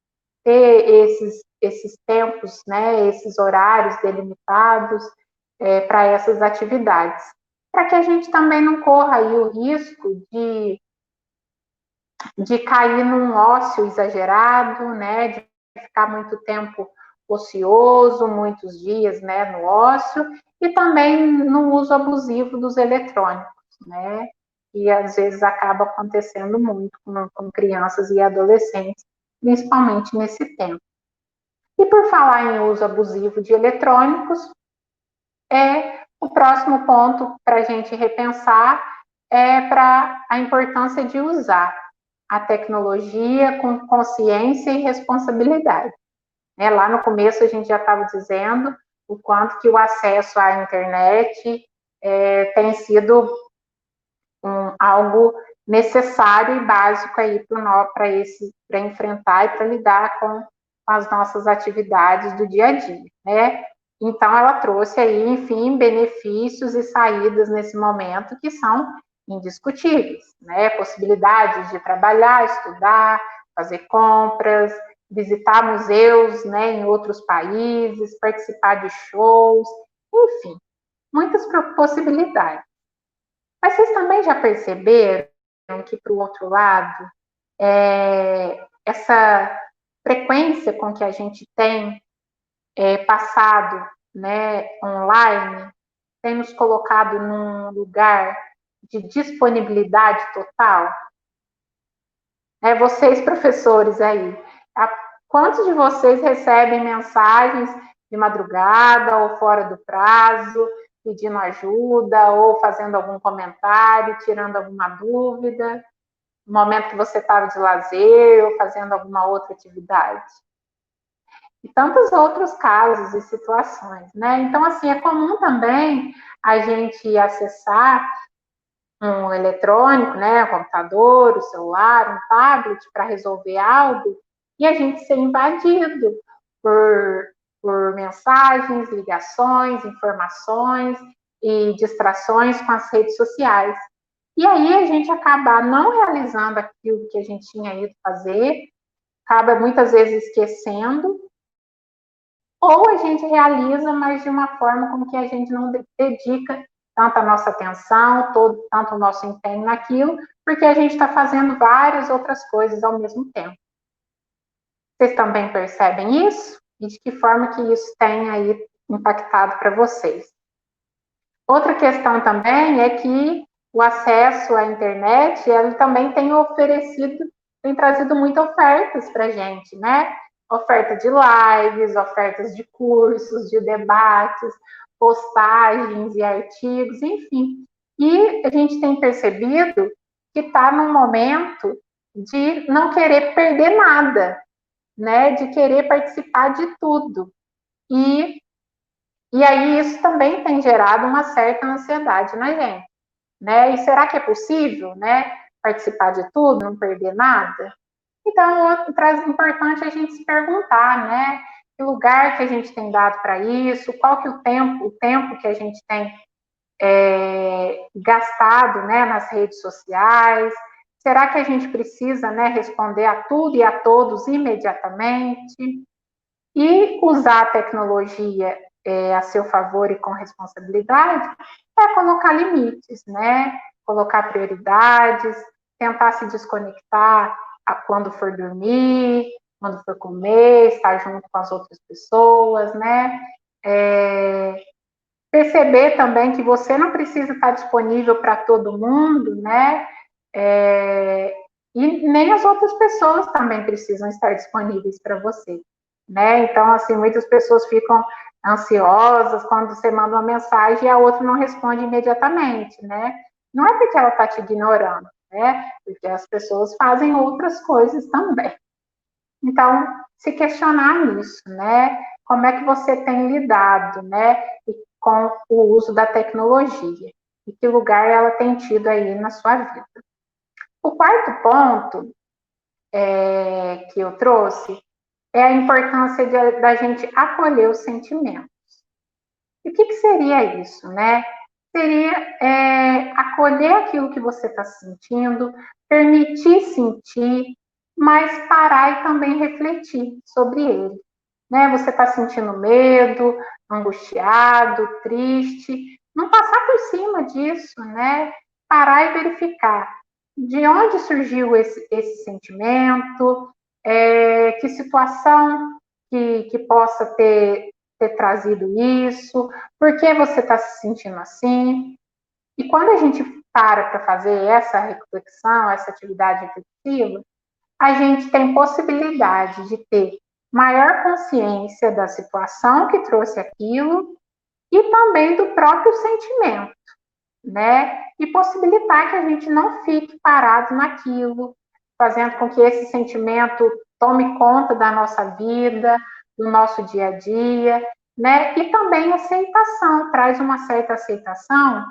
Ter esses tempos, né, esses horários delimitados para essas atividades. Para que a gente também não corra aí o risco de cair num ócio exagerado, né, de ficar muito tempo ocioso, muitos dias, né, no ócio, e também no uso abusivo dos eletrônicos, né, e às vezes acaba acontecendo muito com crianças e adolescentes, principalmente nesse tempo. E por falar em uso abusivo de eletrônicos, o próximo ponto para a gente repensar é para a importância de usar a tecnologia com consciência e responsabilidade. Lá no começo a gente já estava dizendo o quanto que o acesso à internet tem sido algo necessário e básico aí para enfrentar e para lidar com as nossas atividades do dia a dia, né? Então ela trouxe aí, enfim, benefícios e saídas nesse momento que são indiscutíveis, né? Possibilidades de trabalhar, estudar, fazer compras, visitar museus, né, em outros países, participar de shows, enfim, muitas possibilidades. Mas vocês também já perceberam que, por outro lado, essa frequência com que a gente tem passado, né, online, tem nos colocado num lugar de disponibilidade total? Vocês, professores aí, quantos de vocês recebem mensagens de madrugada ou fora do prazo, pedindo ajuda ou fazendo algum comentário, tirando alguma dúvida, no momento que você estava de lazer ou fazendo alguma outra atividade? E tantos outros casos e situações, né? Então, assim, é comum também a gente acessar um eletrônico, né, um computador, o celular, um tablet para resolver algo e a gente ser invadido por mensagens, ligações, informações e distrações com as redes sociais. E aí a gente acaba não realizando aquilo que a gente tinha ido fazer, acaba muitas vezes esquecendo, ou a gente realiza, mas de uma forma como que a gente não dedica tanto a nossa atenção, tanto o nosso empenho naquilo, porque a gente está fazendo várias outras coisas ao mesmo tempo. Vocês também percebem isso? E de que forma que isso tem aí impactado para vocês? Outra questão também é que o acesso à internet, ele também tem trazido muitas ofertas para a gente, né? Oferta de lives, ofertas de cursos, de debates, postagens e artigos, enfim. E a gente tem percebido que está num momento de não querer perder nada, né? De querer participar de tudo. E aí isso também tem gerado uma certa ansiedade na gente, né? E será que é possível, né? Participar de tudo, não perder nada? Então, é importante a gente se perguntar, né? Que lugar que a gente tem dado para isso? Qual que é o tempo que a gente tem gastado, né? Nas redes sociais? Será que a gente precisa, né? Responder a tudo e a todos imediatamente? E usar a tecnologia a seu favor e com responsabilidade é colocar limites, né? Colocar prioridades, tentar se desconectar quando for dormir, quando for comer, estar junto com as outras pessoas, né? Perceber também que você não precisa estar disponível para todo mundo, né? E nem as outras pessoas também precisam estar disponíveis para você, né? Então, assim, muitas pessoas ficam ansiosas quando você manda uma mensagem e a outra não responde imediatamente, né? Não é porque ela está te ignorando, né? Porque as pessoas fazem outras coisas também. Então, se questionar nisso, né? Como é que você tem lidado, né? Com o uso da tecnologia e que lugar ela tem tido aí na sua vida. O quarto ponto que eu trouxe é a importância da gente acolher os sentimentos. E o que seria isso, né? Seria acolher aquilo que você está sentindo, permitir sentir, mas parar e também refletir sobre ele. Né? Você está sentindo medo, angustiado, triste, não passar por cima disso, né? Parar e verificar de onde surgiu esse sentimento, que situação que possa ter trazido isso, por que você está se sentindo assim. E quando a gente para fazer essa reflexão, essa atividade reflexiva, a gente tem possibilidade de ter maior consciência da situação que trouxe aquilo e também do próprio sentimento, né? E possibilitar que a gente não fique parado naquilo, fazendo com que esse sentimento tome conta da nossa vida, do nosso dia a dia, né? E também aceitação, traz uma certa aceitação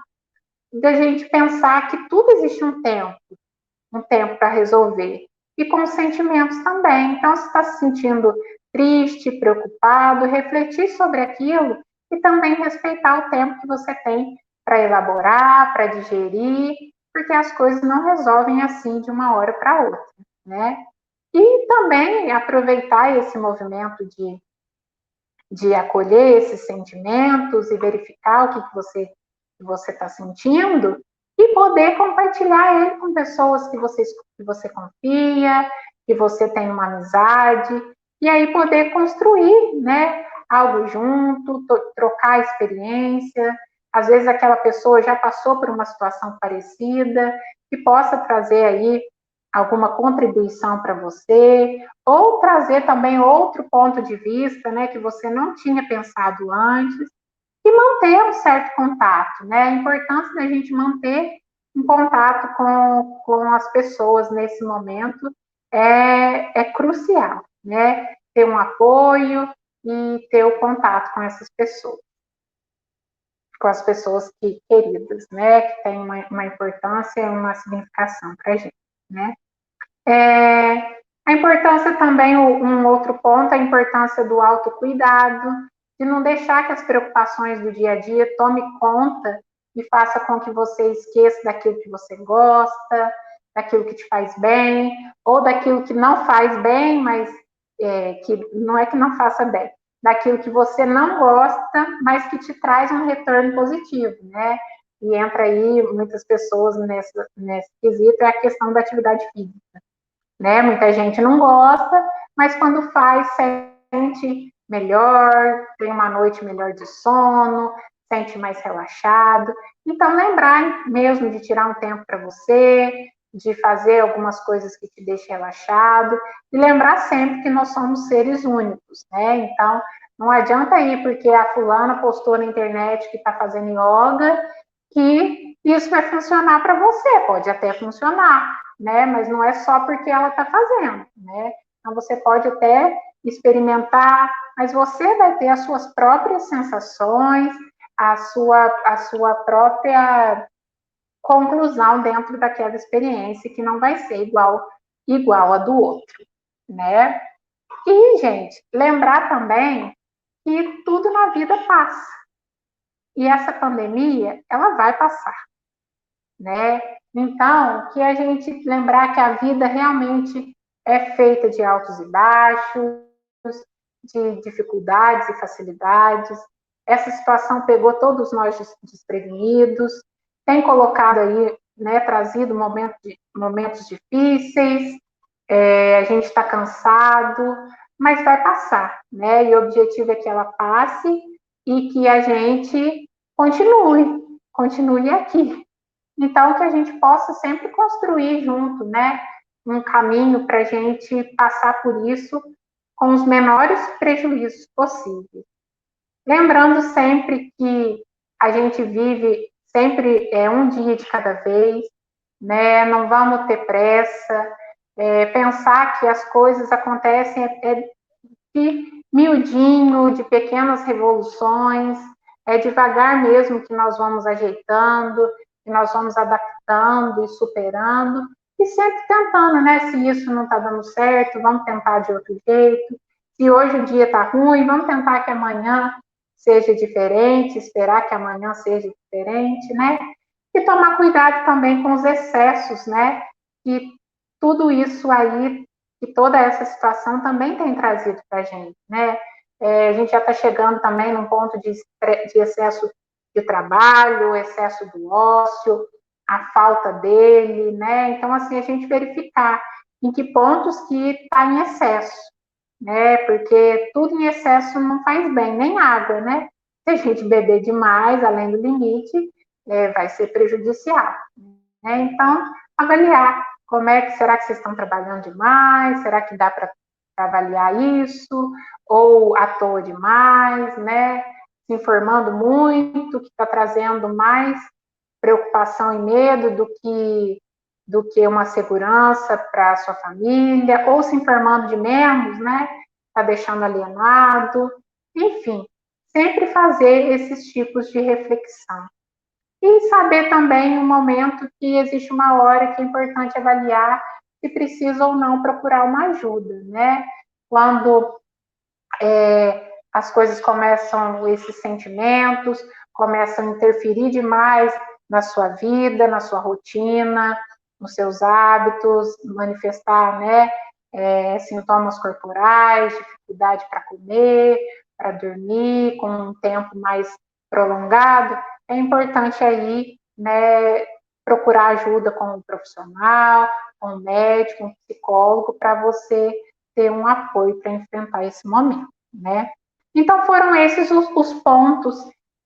da gente pensar que tudo existe um tempo para resolver. E com os sentimentos também. Então, se está se sentindo triste, preocupado, refletir sobre aquilo e também respeitar o tempo que você tem para elaborar, para digerir, porque as coisas não resolvem assim de uma hora para outra, né? E também aproveitar esse movimento de acolher esses sentimentos e verificar o que você está sentindo e poder compartilhar ele com pessoas que você confia, que você tem uma amizade, e aí poder construir, né, algo junto, trocar experiência. Às vezes aquela pessoa já passou por uma situação parecida, que possa trazer aí alguma contribuição para você, ou trazer também outro ponto de vista, né, que você não tinha pensado antes, e manter um certo contato, né? A importância da gente manter um contato com as pessoas nesse momento é crucial, né? Ter um apoio e ter o contato com essas pessoas, com as pessoas queridas, né? Que tem uma importância e uma significação para a gente, né? A importância também, um outro ponto, a importância do autocuidado, de não deixar que as preocupações do dia a dia tome conta e faça com que você esqueça daquilo que você gosta, daquilo que te faz bem, ou daquilo que não faz bem, mas que não é que não faça bem, daquilo que você não gosta, mas que te traz um retorno positivo, né? E entra aí muitas pessoas nesse quesito, é a questão da atividade física, né? Muita gente não gosta, mas quando faz, sente melhor, tem uma noite melhor de sono, sente mais relaxado. Então, lembrar mesmo de tirar um tempo para você, de fazer algumas coisas que te deixem relaxado, e lembrar sempre que nós somos seres únicos, né? Então, não adianta ir porque a fulana postou na internet que está fazendo yoga, que isso vai funcionar para você, pode até funcionar, né? Mas não é só porque ela está fazendo, né? Então você pode até experimentar, mas você vai ter as suas próprias sensações, a sua própria conclusão dentro daquela experiência que não vai ser igual a do outro, né? E, gente, lembrar também que tudo na vida passa. E essa pandemia, ela vai passar, né? Então, que a gente lembrar que a vida realmente é feita de altos e baixos, de dificuldades e facilidades. Essa situação pegou todos nós desprevenidos, tem colocado aí, né, trazido momentos difíceis, a gente está cansado, mas vai passar, né? E o objetivo é que ela passe e que a gente continue aqui. Então, que a gente possa sempre construir junto, né, um caminho para a gente passar por isso com os menores prejuízos possíveis. Lembrando sempre que a gente vive sempre um dia de cada vez, né, não vamos ter pressa, pensar que as coisas acontecem de miudinho, de pequenas revoluções, é devagar mesmo que nós vamos ajeitando, que nós vamos adaptando e superando, e sempre tentando, né? Se isso não está dando certo, vamos tentar de outro jeito. Se hoje o dia está ruim, vamos tentar que amanhã seja diferente, esperar que amanhã seja diferente, né? E tomar cuidado também com os excessos, né? E tudo isso aí, e toda essa situação também tem trazido para a gente, né? A gente já está chegando também num ponto de excesso de trabalho, excesso do ócio, a falta dele, né? Então, assim, a gente verificar em que pontos que está em excesso, né? Porque tudo em excesso não faz bem, nem água, né? Se a gente beber demais, além do limite, vai ser prejudicial, né? Então, avaliar será que vocês estão trabalhando demais? Será que dá para para avaliar isso, ou à toa demais, né? Se informando muito, que está trazendo mais preocupação e medo do que uma segurança para a sua família, ou se informando de menos, né? Está deixando alienado, enfim, sempre fazer esses tipos de reflexão. E saber também um momento que existe uma hora que é importante avaliar se precisa ou não procurar uma ajuda, né? Quando as coisas começam, esses sentimentos começam a interferir demais na sua vida, na sua rotina, nos seus hábitos, manifestar, né, sintomas corporais, dificuldade para comer, para dormir, com um tempo mais prolongado, é importante aí, né, procurar ajuda com um profissional, com um médico, um psicólogo, para você ter um apoio para enfrentar esse momento, né? Então, foram esses os pontos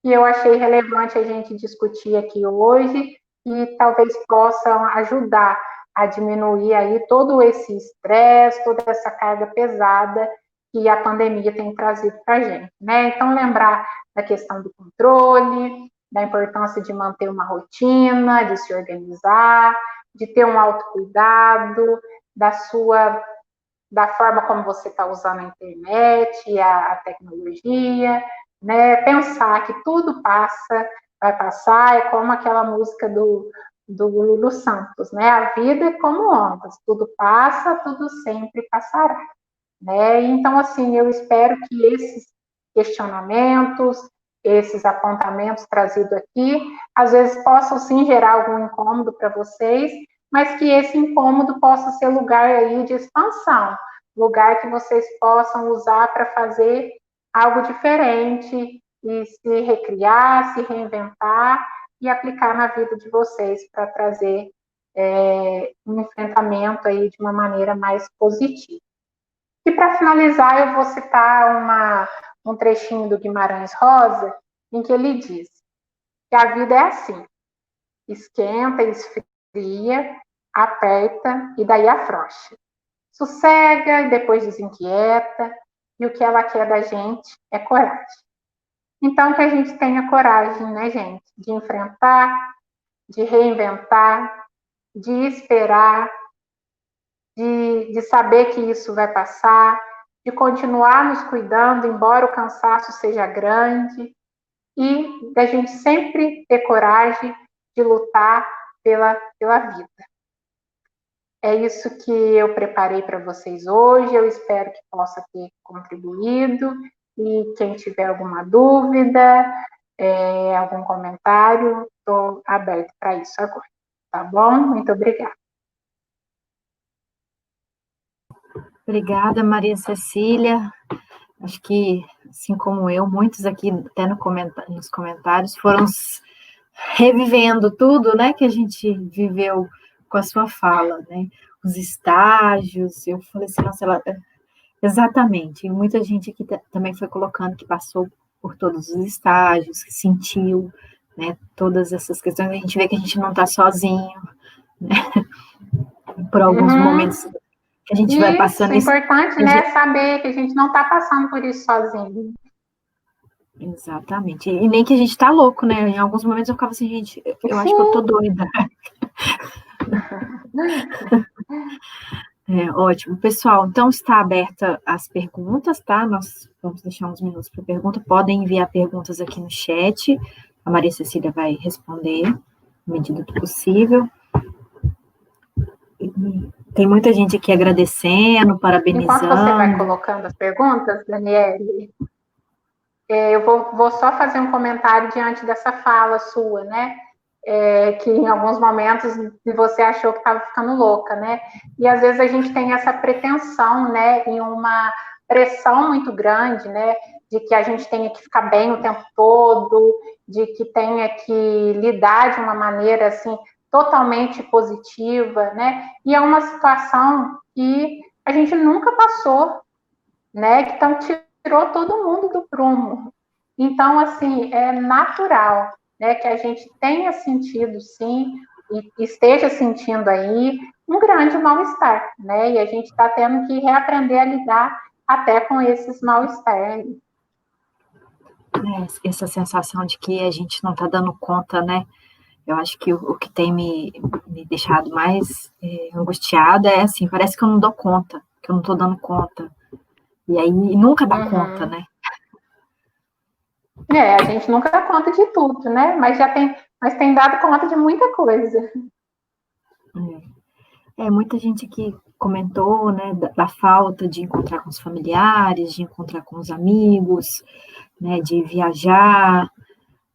que eu achei relevante a gente discutir aqui hoje e talvez possam ajudar a diminuir aí todo esse estresse, toda essa carga pesada que a pandemia tem trazido para a gente, né? Então, lembrar da questão do controle, da importância de manter uma rotina, de se organizar, de ter um autocuidado, da forma como você está usando a internet, a tecnologia, né? Pensar que tudo passa, vai passar, é como aquela música do Lulu Santos, né? A vida é como ondas, tudo passa, tudo sempre passará, né? Então, assim, eu espero que esses questionamentos, esses apontamentos trazidos aqui, às vezes possam sim gerar algum incômodo para vocês, mas que esse incômodo possa ser lugar aí de expansão, lugar que vocês possam usar para fazer algo diferente e se recriar, se reinventar e aplicar na vida de vocês para trazer um enfrentamento aí de uma maneira mais positiva. E para finalizar, eu vou citar um trechinho do Guimarães Rosa, em que ele diz que a vida é assim, esquenta, esfria, aperta e daí afrouxa. Sossega e depois desinquieta, e o que ela quer da gente é coragem. Então, que a gente tenha coragem, né, gente, de enfrentar, de reinventar, de esperar, de saber que isso vai passar, de continuar nos cuidando, embora o cansaço seja grande, e da gente sempre ter coragem de lutar pela vida. É isso que eu preparei para vocês hoje, eu espero que possa ter contribuído, e quem tiver alguma dúvida, algum comentário, estou aberto para isso agora, tá bom? Muito obrigada. Obrigada, Maria Cecília. Acho que, assim como eu, muitos aqui, até nos comentários, foram revivendo tudo, né, que a gente viveu com a sua fala, né? Os estágios, eu falei assim, nossa, exatamente. E muita gente aqui também foi colocando que passou por todos os estágios, que sentiu, né, todas essas questões. A gente vê que a gente não está sozinho, né? Por alguns momentos que a gente vai passando. Isso, é importante, né, saber que a gente não está passando por isso sozinho. Exatamente. E nem que a gente está louco, né? Em alguns momentos eu ficava assim, gente, eu acho que eu tô doida. Ótimo. Pessoal, então está aberta as perguntas, tá? Nós vamos deixar uns minutos para pergunta. Podem enviar perguntas aqui no chat. A Maria Cecília vai responder, à medida do possível. Tem muita gente aqui agradecendo, parabenizando. Enquanto você vai colocando as perguntas, Daniele, eu vou só fazer um comentário diante dessa fala sua, né? Que em alguns momentos você achou que estava ficando louca, né? E às vezes a gente tem essa pretensão, né? Em uma pressão muito grande, né? De que a gente tenha que ficar bem o tempo todo, de que tenha que lidar de uma maneira assim totalmente positiva, né? E é uma situação que a gente nunca passou, né? Que então tirou todo mundo do prumo. Então, assim, é natural, né, que a gente tenha sentido, sim, e esteja sentindo aí um grande mal-estar, né? E a gente está tendo que reaprender a lidar até com esses mal-estar. Essa sensação de que a gente não está dando conta, né? Eu acho que o que tem me deixado mais angustiada é assim, parece que eu não dou conta, que eu não estou dando conta. E aí nunca dá conta, né? A gente nunca dá conta de tudo, né? Mas tem dado conta de muita coisa. Muita gente que comentou, né, da falta de encontrar com os familiares, de encontrar com os amigos, né, de viajar,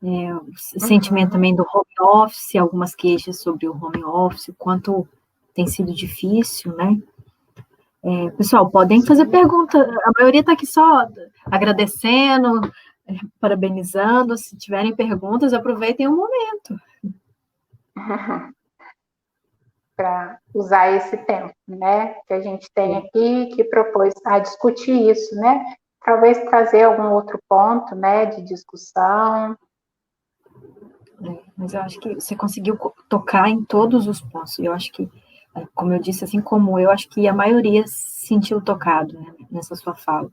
o sentimento também do home office, algumas queixas sobre o home office, o quanto tem sido difícil, né? Pessoal, podem fazer pergunta, a maioria está aqui só agradecendo, parabenizando, se tiverem perguntas, aproveitem o momento. Para usar esse tempo, né, que a gente tem aqui, que propôs a discutir isso, né, talvez trazer algum outro ponto, né, de discussão. Mas eu acho que você conseguiu tocar em todos os pontos, eu acho que, como eu disse, assim como eu, acho que a maioria se sentiu tocado, né, nessa sua fala.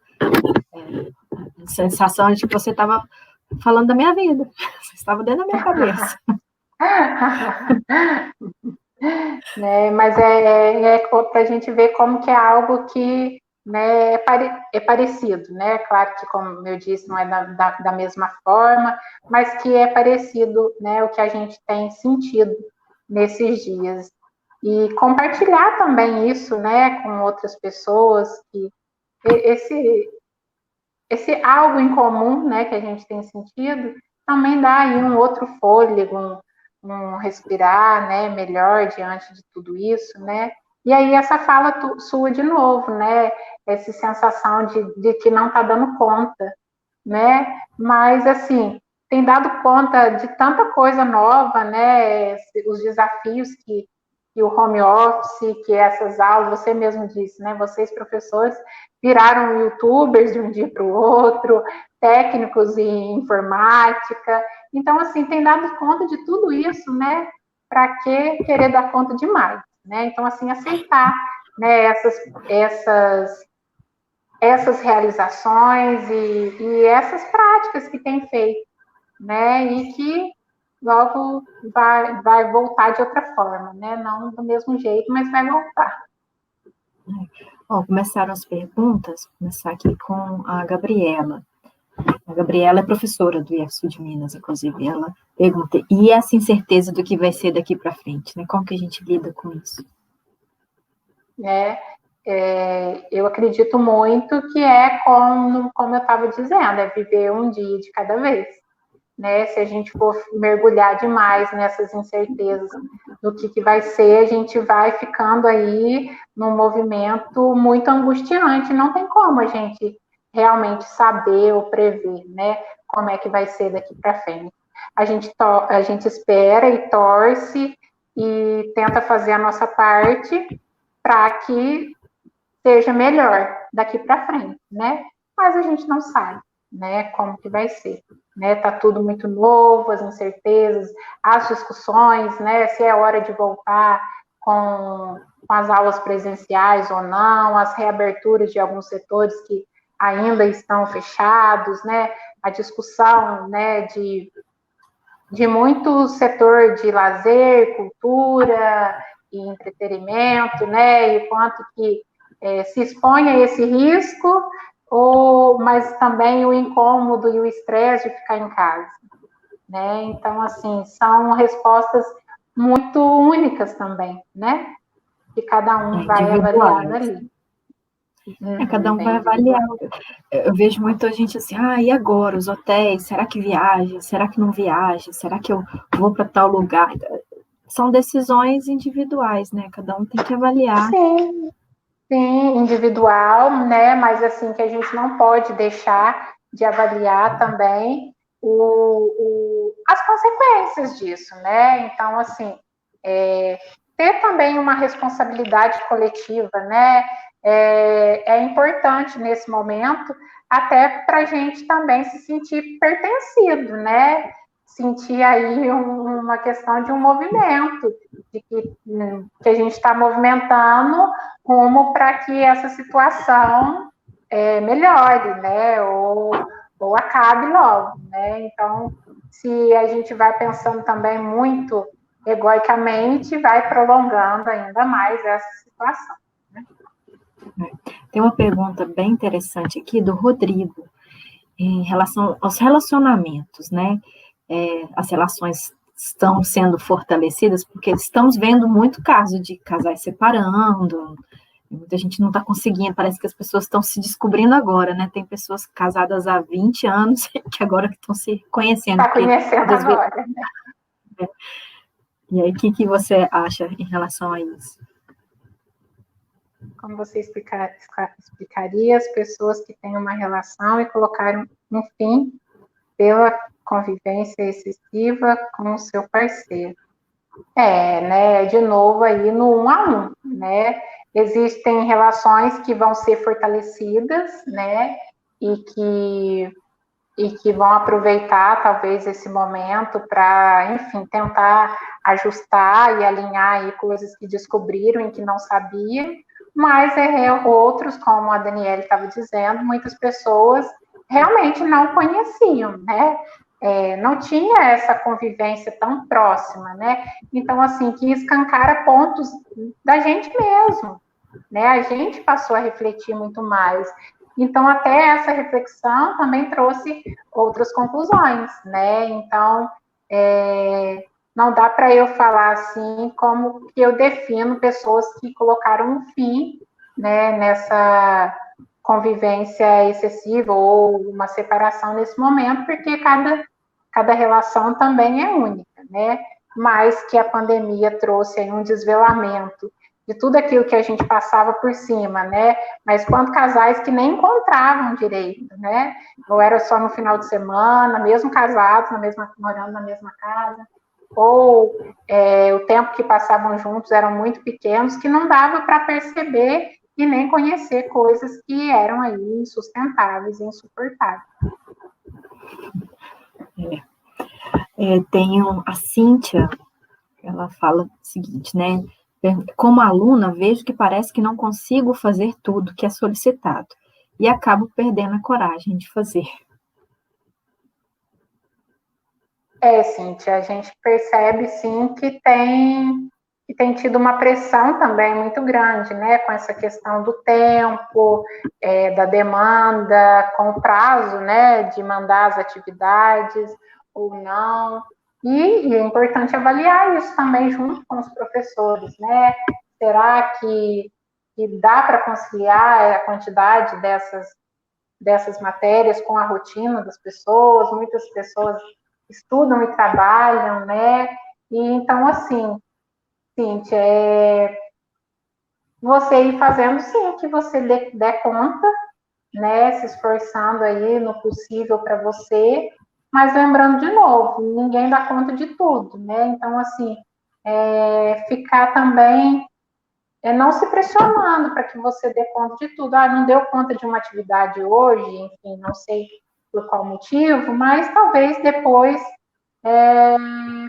A sensação de que você estava falando da minha vida, você estava dentro da minha cabeça. Né, mas para a gente ver como que é algo que, né, é parecido, né? Claro que, como eu disse, não é da mesma forma, mas que é parecido, né, o que a gente tem sentido nesses dias. E compartilhar também isso, né, com outras pessoas, que esse algo em comum, né, que a gente tem sentido, também dá aí um outro fôlego, um respirar, né, melhor diante de tudo isso, né? E aí essa fala sua de novo, né? Essa sensação de que não está dando conta, né? Mas assim, tem dado conta de tanta coisa nova, né? Os desafios que o home office, que essas aulas, você mesmo disse, né? Vocês, professores, viraram youtubers de um dia para o outro, técnicos em informática. Então, assim, tem dado conta de tudo isso, né? Para que querer dar conta demais, né? Então, assim, aceitar, né, essas realizações e essas práticas que tem feito, né? E que logo vai voltar de outra forma, né? Não do mesmo jeito, mas vai voltar. Começaram as perguntas, vou começar aqui com a Gabriela. A Gabriela é professora do IFSU de Minas, inclusive, ela pergunta, e essa incerteza do que vai ser daqui para frente, né? Como que a gente lida com isso? Eu acredito muito que é como eu estava dizendo, é viver um dia de cada vez. Né? Se a gente for mergulhar demais nessas incertezas do que vai ser, a gente vai ficando aí num movimento muito angustiante. Não tem como a gente realmente saber ou prever, né, como é que vai ser daqui para frente. A gente espera e torce e tenta fazer a nossa parte para que seja melhor daqui para frente, né? Mas a gente não sabe, né, como que vai ser, né? Tá tudo muito novo, as incertezas, as discussões, né, se é hora de voltar com as aulas presenciais ou não, as reaberturas de alguns setores que ainda estão fechados, né? A discussão, né, de muito setor de lazer, cultura e entretenimento, né? E quanto que se expõe a esse risco, mas também o incômodo e o estresse de ficar em casa, né? Então, assim, são respostas muito únicas também, né? Que cada um vai avaliando ali. Cada um vai avaliar. Eu vejo muita gente assim, e agora, os hotéis, será que viaja? Será que não viaja? Será que eu vou para tal lugar? São decisões individuais, né? Cada um tem que avaliar. Sim, individual, né? Mas assim que a gente não pode deixar de avaliar também as consequências disso, né? Então, assim, ter também uma responsabilidade coletiva, né? É importante nesse momento, até para a gente também se sentir pertencido, né? Sentir aí uma questão de um movimento, de que que a gente está movimentando rumo para que essa situação melhore, né? Ou acabe logo, né? Então, se a gente vai pensando também muito egoicamente, vai prolongando ainda mais essa situação. Né? Tem uma pergunta bem interessante aqui do Rodrigo, em relação aos relacionamentos, né? As relações estão sendo fortalecidas, porque estamos vendo muito caso de casais separando, muita gente não está conseguindo, parece que as pessoas estão se descobrindo agora, né? Tem pessoas casadas há 20 anos que agora estão se conhecendo. Está conhecendo agora. Vezes... né? E aí, o que você acha em relação a isso? Como você explicaria as pessoas que têm uma relação e colocaram um fim pela convivência excessiva com o seu parceiro? Né, de novo aí no 1 a 1, né? Existem relações que vão ser fortalecidas, né? E que vão aproveitar talvez esse momento para, enfim, tentar ajustar e alinhar aí coisas que descobriram e que não sabiam, mas outros, como a Daniela estava dizendo, muitas pessoas realmente não conheciam, né? Não tinha essa convivência tão próxima, né? Então, assim, que escancara pontos da gente mesmo, né? A gente passou a refletir muito mais. Então, até essa reflexão também trouxe outras conclusões, né? Então, não dá para eu falar assim como que eu defino pessoas que colocaram um fim, né, nessa convivência excessiva ou uma separação nesse momento, porque cada relação também é única, né? Mas que a pandemia trouxe aí um desvelamento de tudo aquilo que a gente passava por cima, né? Mas quanto casais que nem encontravam direito, né? Ou era só no final de semana, mesmo casados, morando na mesma casa, ou o tempo que passavam juntos eram muito pequenos, que não dava para perceber e nem conhecer coisas que eram aí insustentáveis, insuportáveis. Tem a Cíntia, ela fala o seguinte, né? Como aluna, vejo que parece que não consigo fazer tudo que é solicitado e acabo perdendo a coragem de fazer. Cíntia, a gente percebe, sim, que tem tido uma pressão também muito grande, né, com essa questão do tempo, da demanda, com o prazo, né, de mandar as atividades ou não, e é importante avaliar isso também junto com os professores, né, será que dá para conciliar a quantidade dessas matérias com a rotina das pessoas? Muitas pessoas estudam e trabalham, né, e então, assim, Cíntia, você ir fazendo, sim, o que você der conta, né, se esforçando aí no possível para você, mas lembrando de novo, ninguém dá conta de tudo, né, então, assim, ficar também, não se pressionando para que você dê conta de tudo. Não deu conta de uma atividade hoje, enfim, não sei por qual motivo, mas talvez depois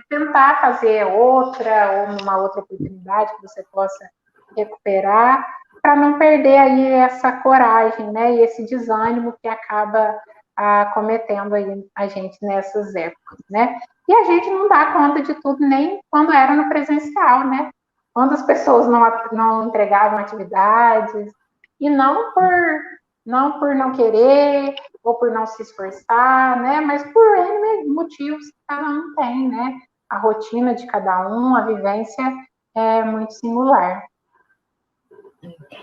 tentar fazer outra, ou numa outra oportunidade que você possa recuperar, para não perder aí essa coragem, né, e esse desânimo que acaba acometendo aí a gente nessas épocas, né? E a gente não dá conta de tudo nem quando era no presencial, né? Quando as pessoas não entregavam atividades, e não por não querer, ou por não se esforçar, né? Mas por N motivos que cada um tem, né? A rotina de cada um, a vivência é muito singular.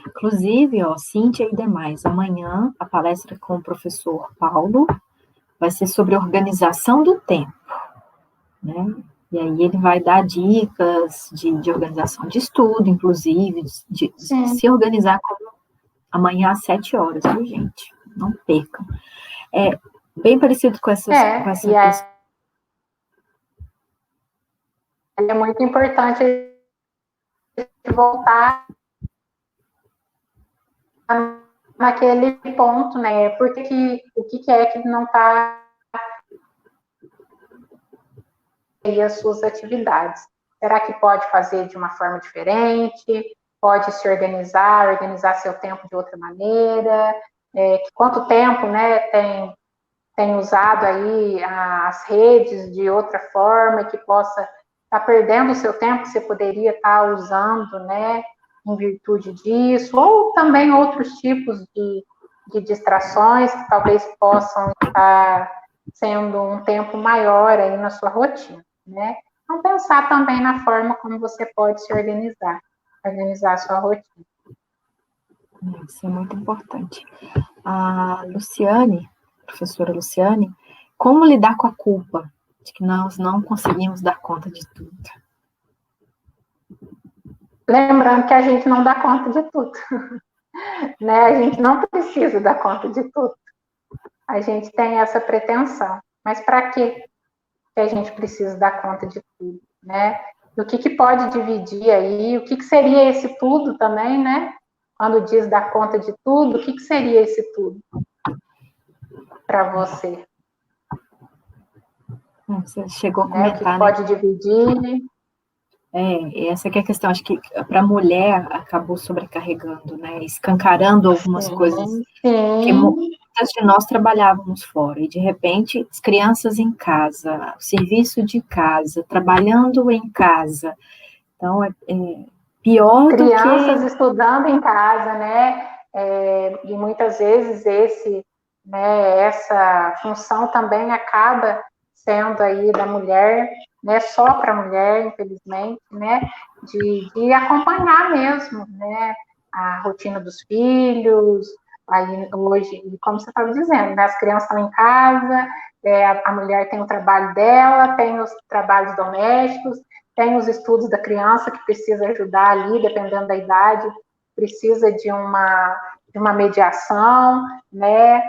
Inclusive, Cíntia e demais, amanhã a palestra com o professor Paulo vai ser sobre organização do tempo, né? E aí ele vai dar dicas de organização de estudo, inclusive, de se organizar amanhã às 7 horas, viu, gente? Não percam. Bem parecido com essa é muito importante voltar naquele ponto, né? Porque o que é que não está aí as suas atividades? Será que pode fazer de uma forma diferente? Pode se organizar seu tempo de outra maneira? Quanto tempo, né, tem usado aí as redes de outra forma que possa estar perdendo o seu tempo que você poderia estar usando, né, em virtude disso, ou também outros tipos de distrações que talvez possam estar sendo um tempo maior aí na sua rotina, né? Então, pensar também na forma como você pode se organizar a sua rotina. Isso é muito importante. A Luciane, professora Luciane, como lidar com a culpa de que nós não conseguimos dar conta de tudo? Lembrando que a gente não dá conta de tudo, né? A gente não precisa dar conta de tudo. A gente tem essa pretensão. Mas para que a gente precisa dar conta de tudo, né? O que pode dividir aí? O que seria esse tudo também, né? Quando diz dar conta de tudo, o que seria esse tudo para você? Você chegou a Né? O comentar, que pode dividir? Essa que é a questão. Acho que para a mulher acabou sobrecarregando, né? Escancarando algumas coisas que muitas de nós trabalhávamos fora, e de repente as crianças em casa, o serviço de casa, trabalhando em casa. Então, é pior do que... Crianças estudando em casa, né? E muitas vezes essa função também acaba sendo aí da mulher, né? Só para a mulher, infelizmente, né? De acompanhar mesmo, né? A rotina dos filhos. Aí hoje, como você estava dizendo, né? As crianças estão em casa, a mulher tem o trabalho dela, tem os trabalhos domésticos, tem os estudos da criança que precisa ajudar ali, dependendo da idade, precisa de uma mediação, né?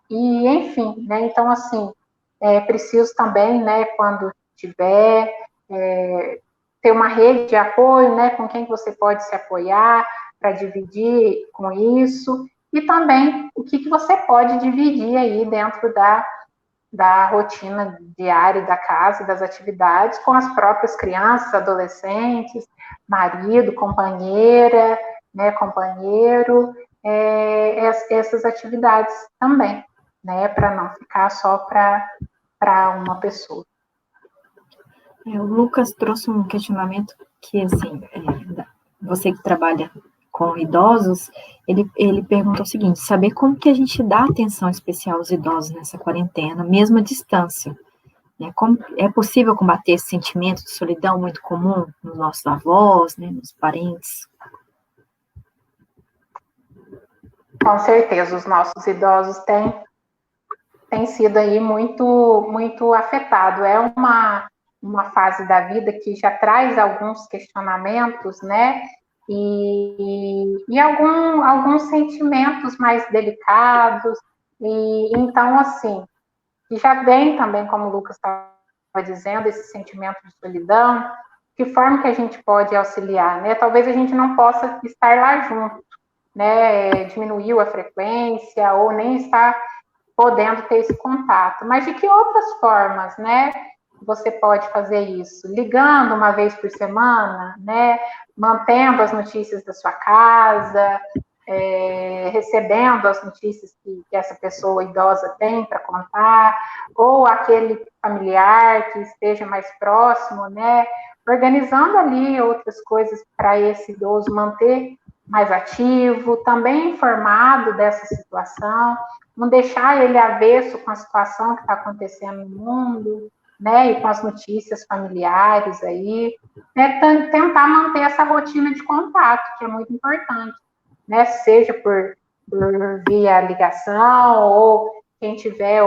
Enfim, né? Então, assim, preciso também, né, quando tiver, ter uma rede de apoio, né, com quem você pode se apoiar para dividir com isso, e também o que você pode dividir aí dentro da rotina diária da casa, das atividades, com as próprias crianças, adolescentes, marido, companheira, né, companheiro, essas atividades também, né, para não ficar só para uma pessoa. O Lucas trouxe um questionamento que, assim, você que trabalha com idosos, ele pergunta o seguinte: saber como que a gente dá atenção especial aos idosos nessa quarentena, mesmo à distância, né? Como é possível combater esse sentimento de solidão muito comum nos nossos avós, né, nos parentes? Com certeza, os nossos idosos têm sido aí muito, muito afetado. É uma fase da vida que já traz alguns questionamentos, né? E alguns sentimentos mais delicados. E então, assim, e já vem também, como o Lucas estava dizendo, esse sentimento de solidão. Que forma que a gente pode auxiliar, né? Talvez a gente não possa estar lá junto, né? Diminuiu a frequência ou nem está podendo ter esse contato. Mas de que outras formas, né? Você pode fazer isso? Ligando uma vez por semana, né? Mantendo as notícias da sua casa, recebendo as notícias que essa pessoa idosa tem para contar, ou aquele familiar que esteja mais próximo, né? Organizando ali outras coisas para esse idoso manter mais ativo, também informado dessa situação, não deixar ele avesso com a situação que está acontecendo no mundo, né, e com as notícias familiares aí, né, tentar manter essa rotina de contato, que é muito importante, né, seja por via ligação, ou quem tiver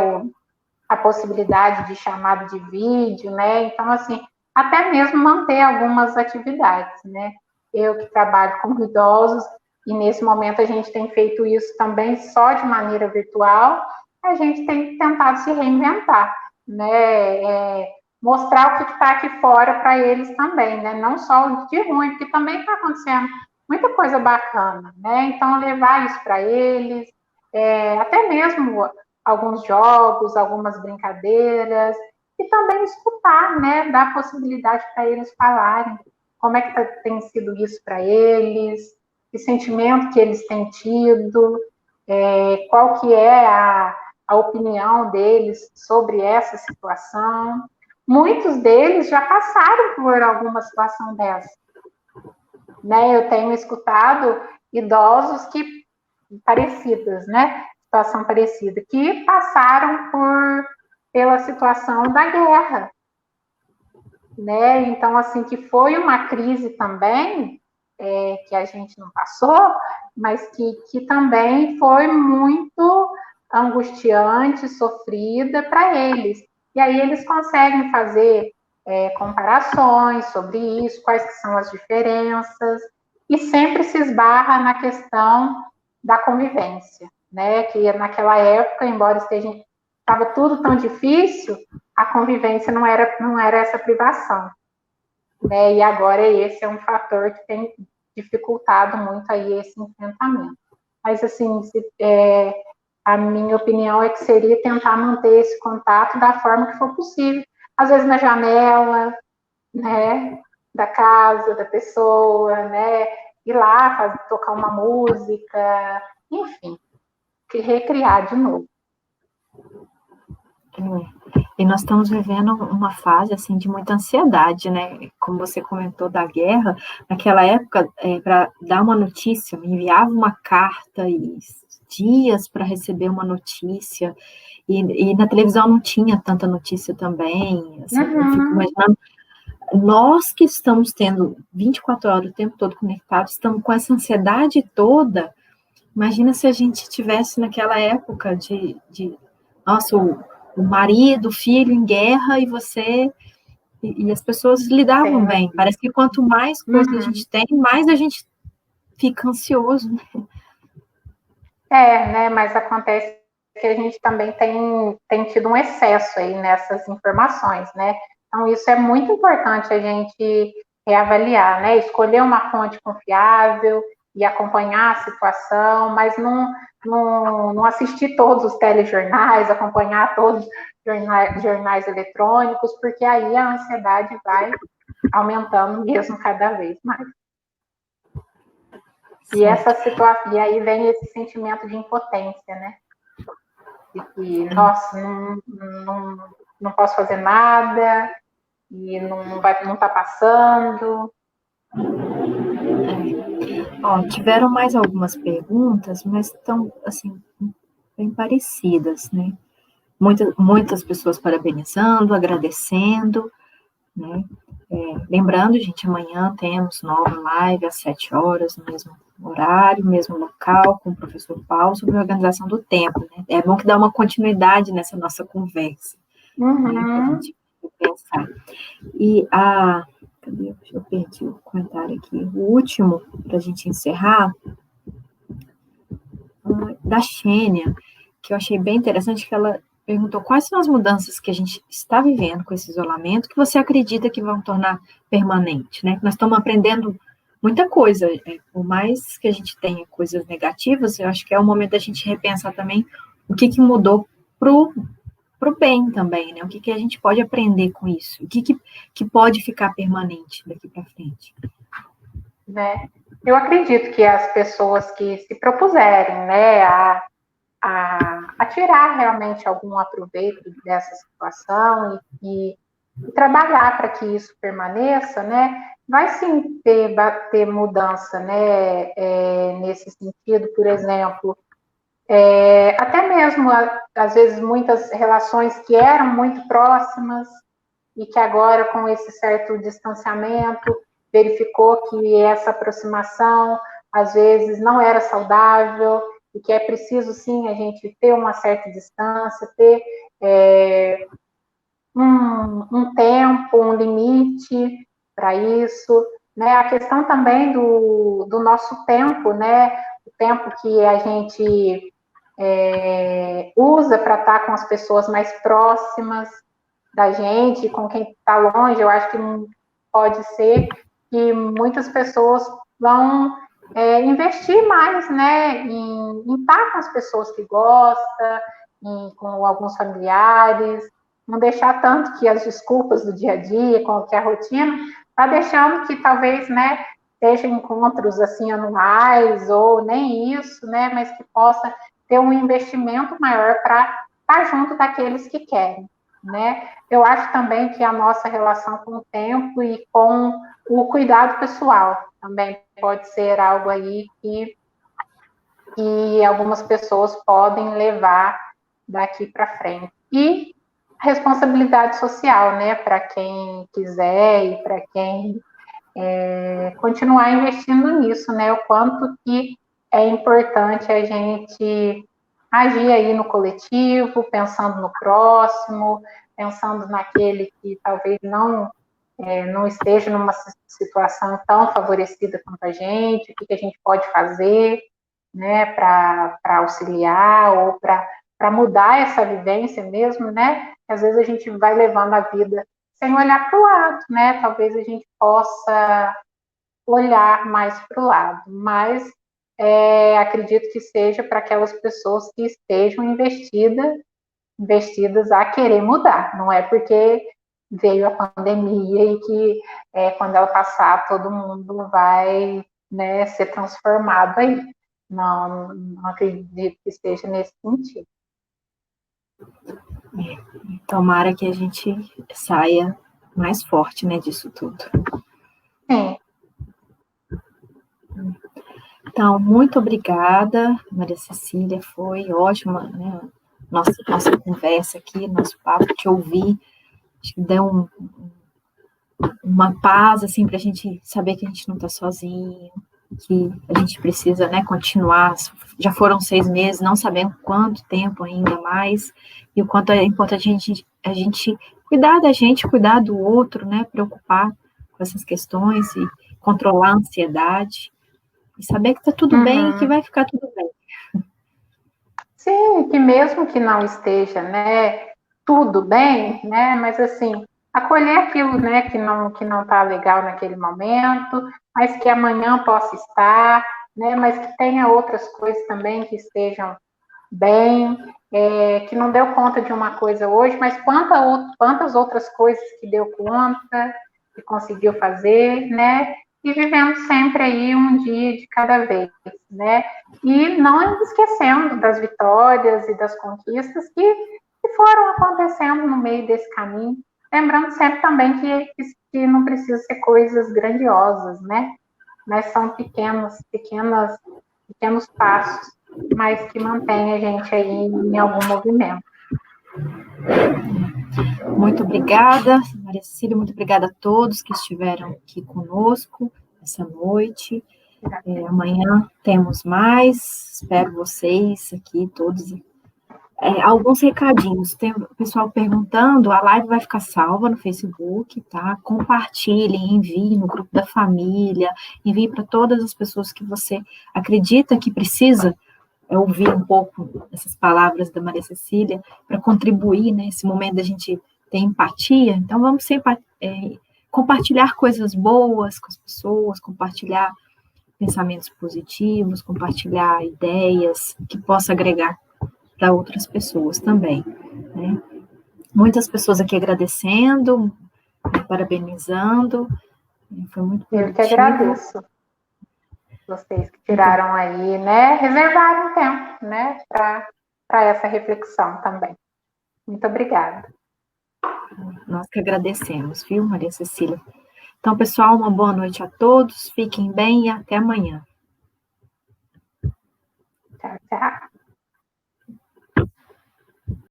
a possibilidade de chamada de vídeo, né, então, assim, até mesmo manter algumas atividades, né, eu que trabalho com idosos, e nesse momento a gente tem feito isso também só de maneira virtual, a gente tem tentado se reinventar, né? Mostrar o que está aqui fora para eles também, né? Não só o de ruim, porque também está acontecendo muita coisa bacana, né? Então, levar isso para eles, até mesmo alguns jogos, algumas brincadeiras, e também escutar, né, dar possibilidade para eles falarem como é que tem sido isso para eles, que sentimento que eles têm tido, qual que é a opinião deles sobre essa situação. Muitos deles já passaram por alguma situação dessa, né? Eu tenho escutado idosos parecidas, né? Situação parecida, que passaram pela situação da guerra, né? Então, assim, que foi uma crise também, que a gente não passou, mas que também foi muito angustiante, sofrida para eles. E aí eles conseguem fazer comparações sobre isso, quais que são as diferenças, e sempre se esbarra na questão da convivência, né? Que naquela época, embora estava tudo tão difícil, a convivência não era essa privação, né? E agora esse é um fator que tem dificultado muito aí esse enfrentamento. Mas, assim, a minha opinião é que seria tentar manter esse contato da forma que for possível. Às vezes na janela, né, da casa, da pessoa, né, ir lá, tocar uma música, enfim, recriar de novo. E nós estamos vivendo uma fase assim de muita ansiedade, né? Como você comentou da guerra, naquela época, para dar uma notícia, enviava uma carta e dias para receber uma notícia, e na televisão não tinha tanta notícia também. Assim, eu fico imaginando, nós que estamos tendo 24 horas o tempo todo conectados, estamos com essa ansiedade toda. Imagina se a gente tivesse naquela época nossa, o marido, o filho em guerra e as pessoas lidavam bem. Parece que quanto mais coisa a gente tem, mais a gente fica ansioso. Né? Mas acontece que a gente também tem tido um excesso aí nessas informações, né? Então, isso é muito importante a gente reavaliar, né? Escolher uma fonte confiável e acompanhar a situação, mas não assistir todos os telejornais, acompanhar todos os jornais eletrônicos, porque aí a ansiedade vai aumentando mesmo cada vez mais. E essa situação, e aí vem esse sentimento de impotência, né? De que, nossa, não posso fazer nada, e não está passando. Tiveram mais algumas perguntas, mas estão, assim, bem parecidas, né? Muitas pessoas parabenizando, agradecendo, né? Lembrando, gente, amanhã temos nova live às 7 horas, no mesmo horário, mesmo local, com o professor Paulo, sobre a organização do tempo, né? É bom que dá uma continuidade nessa nossa conversa, né, para a gente pensar. E cadê? Eu perdi o comentário aqui. O último, para a gente encerrar, da Xênia, que eu achei bem interessante, que ela perguntou quais são as mudanças que a gente está vivendo com esse isolamento que você acredita que vão tornar permanente, né? Nós estamos aprendendo muita coisa, por mais que a gente tenha coisas negativas, eu acho que é o momento da gente repensar também o que mudou pro bem também, né? O que a gente pode aprender com isso, o que pode ficar permanente daqui para frente. Né? Eu acredito que as pessoas que se propuserem, né, a tirar realmente algum aproveito dessa situação e trabalhar para que isso permaneça, né, vai sim ter mudança, né, nesse sentido, por exemplo, até mesmo, às vezes, muitas relações que eram muito próximas e que agora, com esse certo distanciamento, verificou que essa aproximação, às vezes, não era saudável e que é preciso, sim, a gente ter uma certa distância, ter um tempo, um limite para isso, né? A questão também do nosso tempo, né? O tempo que a gente usa para estar com as pessoas mais próximas da gente, com quem está longe, eu acho que pode ser que muitas pessoas vão investir mais, né, em estar com as pessoas que gostam, com alguns familiares, Não deixar tanto que as desculpas do dia a dia, qualquer rotina, tá deixando que talvez, né, sejam encontros assim anuais ou nem isso, né, mas que possa ter um investimento maior para estar junto daqueles que querem, né? Eu acho também que a nossa relação com o tempo e com o cuidado pessoal também pode ser algo aí que algumas pessoas podem levar daqui para frente. E responsabilidade social, né, para quem quiser e para quem continuar investindo nisso, né, o quanto que é importante a gente agir aí no coletivo, pensando no próximo, pensando naquele que talvez não esteja numa situação tão favorecida quanto a gente, o que a gente pode fazer, né, para auxiliar ou para mudar essa vivência mesmo, né? Às vezes a gente vai levando a vida sem olhar para o lado, né? Talvez a gente possa olhar mais para o lado, mas acredito que seja para aquelas pessoas que estejam investidas a querer mudar, não é porque veio a pandemia e que quando ela passar todo mundo vai, né, ser transformado aí. Não, não acredito que esteja nesse sentido. Tomara que a gente saia mais forte, né, disso tudo. Sim. Então, muito obrigada, Maria Cecília, foi ótima, né, nossa conversa aqui, nosso papo, te ouvir, acho que deu uma paz, assim, para a gente saber que a gente não está sozinho, que a gente precisa, né, continuar. Já foram 6 meses, não sabendo quanto tempo ainda mais, e o quanto é importante a gente cuidar da gente, cuidar do outro, né, preocupar com essas questões e controlar a ansiedade, e saber que está tudo bem e que vai ficar tudo bem. Sim, que mesmo que não esteja, né, tudo bem, né, mas assim, acolher aquilo, né, que não está legal naquele momento, mas que amanhã possa estar, né, mas que tenha outras coisas também que estejam bem, que não deu conta de uma coisa hoje, mas quantas outras coisas que deu conta, que conseguiu fazer, né? E vivendo sempre aí um dia de cada vez, né? E não esquecendo das vitórias e das conquistas que foram acontecendo no meio desse caminho, lembrando sempre também que não precisa ser coisas grandiosas, né? Mas são pequenos passos, mas que mantém a gente aí em algum movimento. Muito obrigada, Maria Cecília, muito obrigada a todos que estiveram aqui conosco essa noite. Amanhã temos mais, espero vocês aqui todos. Alguns recadinhos, tem o pessoal perguntando, a live vai ficar salva no Facebook, tá? Compartilhem, envie no grupo da família, envie para todas as pessoas que você acredita que precisa ouvir um pouco essas palavras da Maria Cecília, para contribuir nesse momento da gente ter empatia. Então, vamos sempre compartilhar coisas boas com as pessoas, compartilhar pensamentos positivos, compartilhar ideias que possa agregar para outras pessoas também, né? Muitas pessoas aqui agradecendo, parabenizando, foi muito produtivo. Eu que agradeço. Vocês que tiraram aí, né, reservaram tempo, né, para essa reflexão também. Muito obrigada. Nós que agradecemos, viu, Maria Cecília? Então, pessoal, uma boa noite a todos, fiquem bem e até amanhã. Tchau, tchau.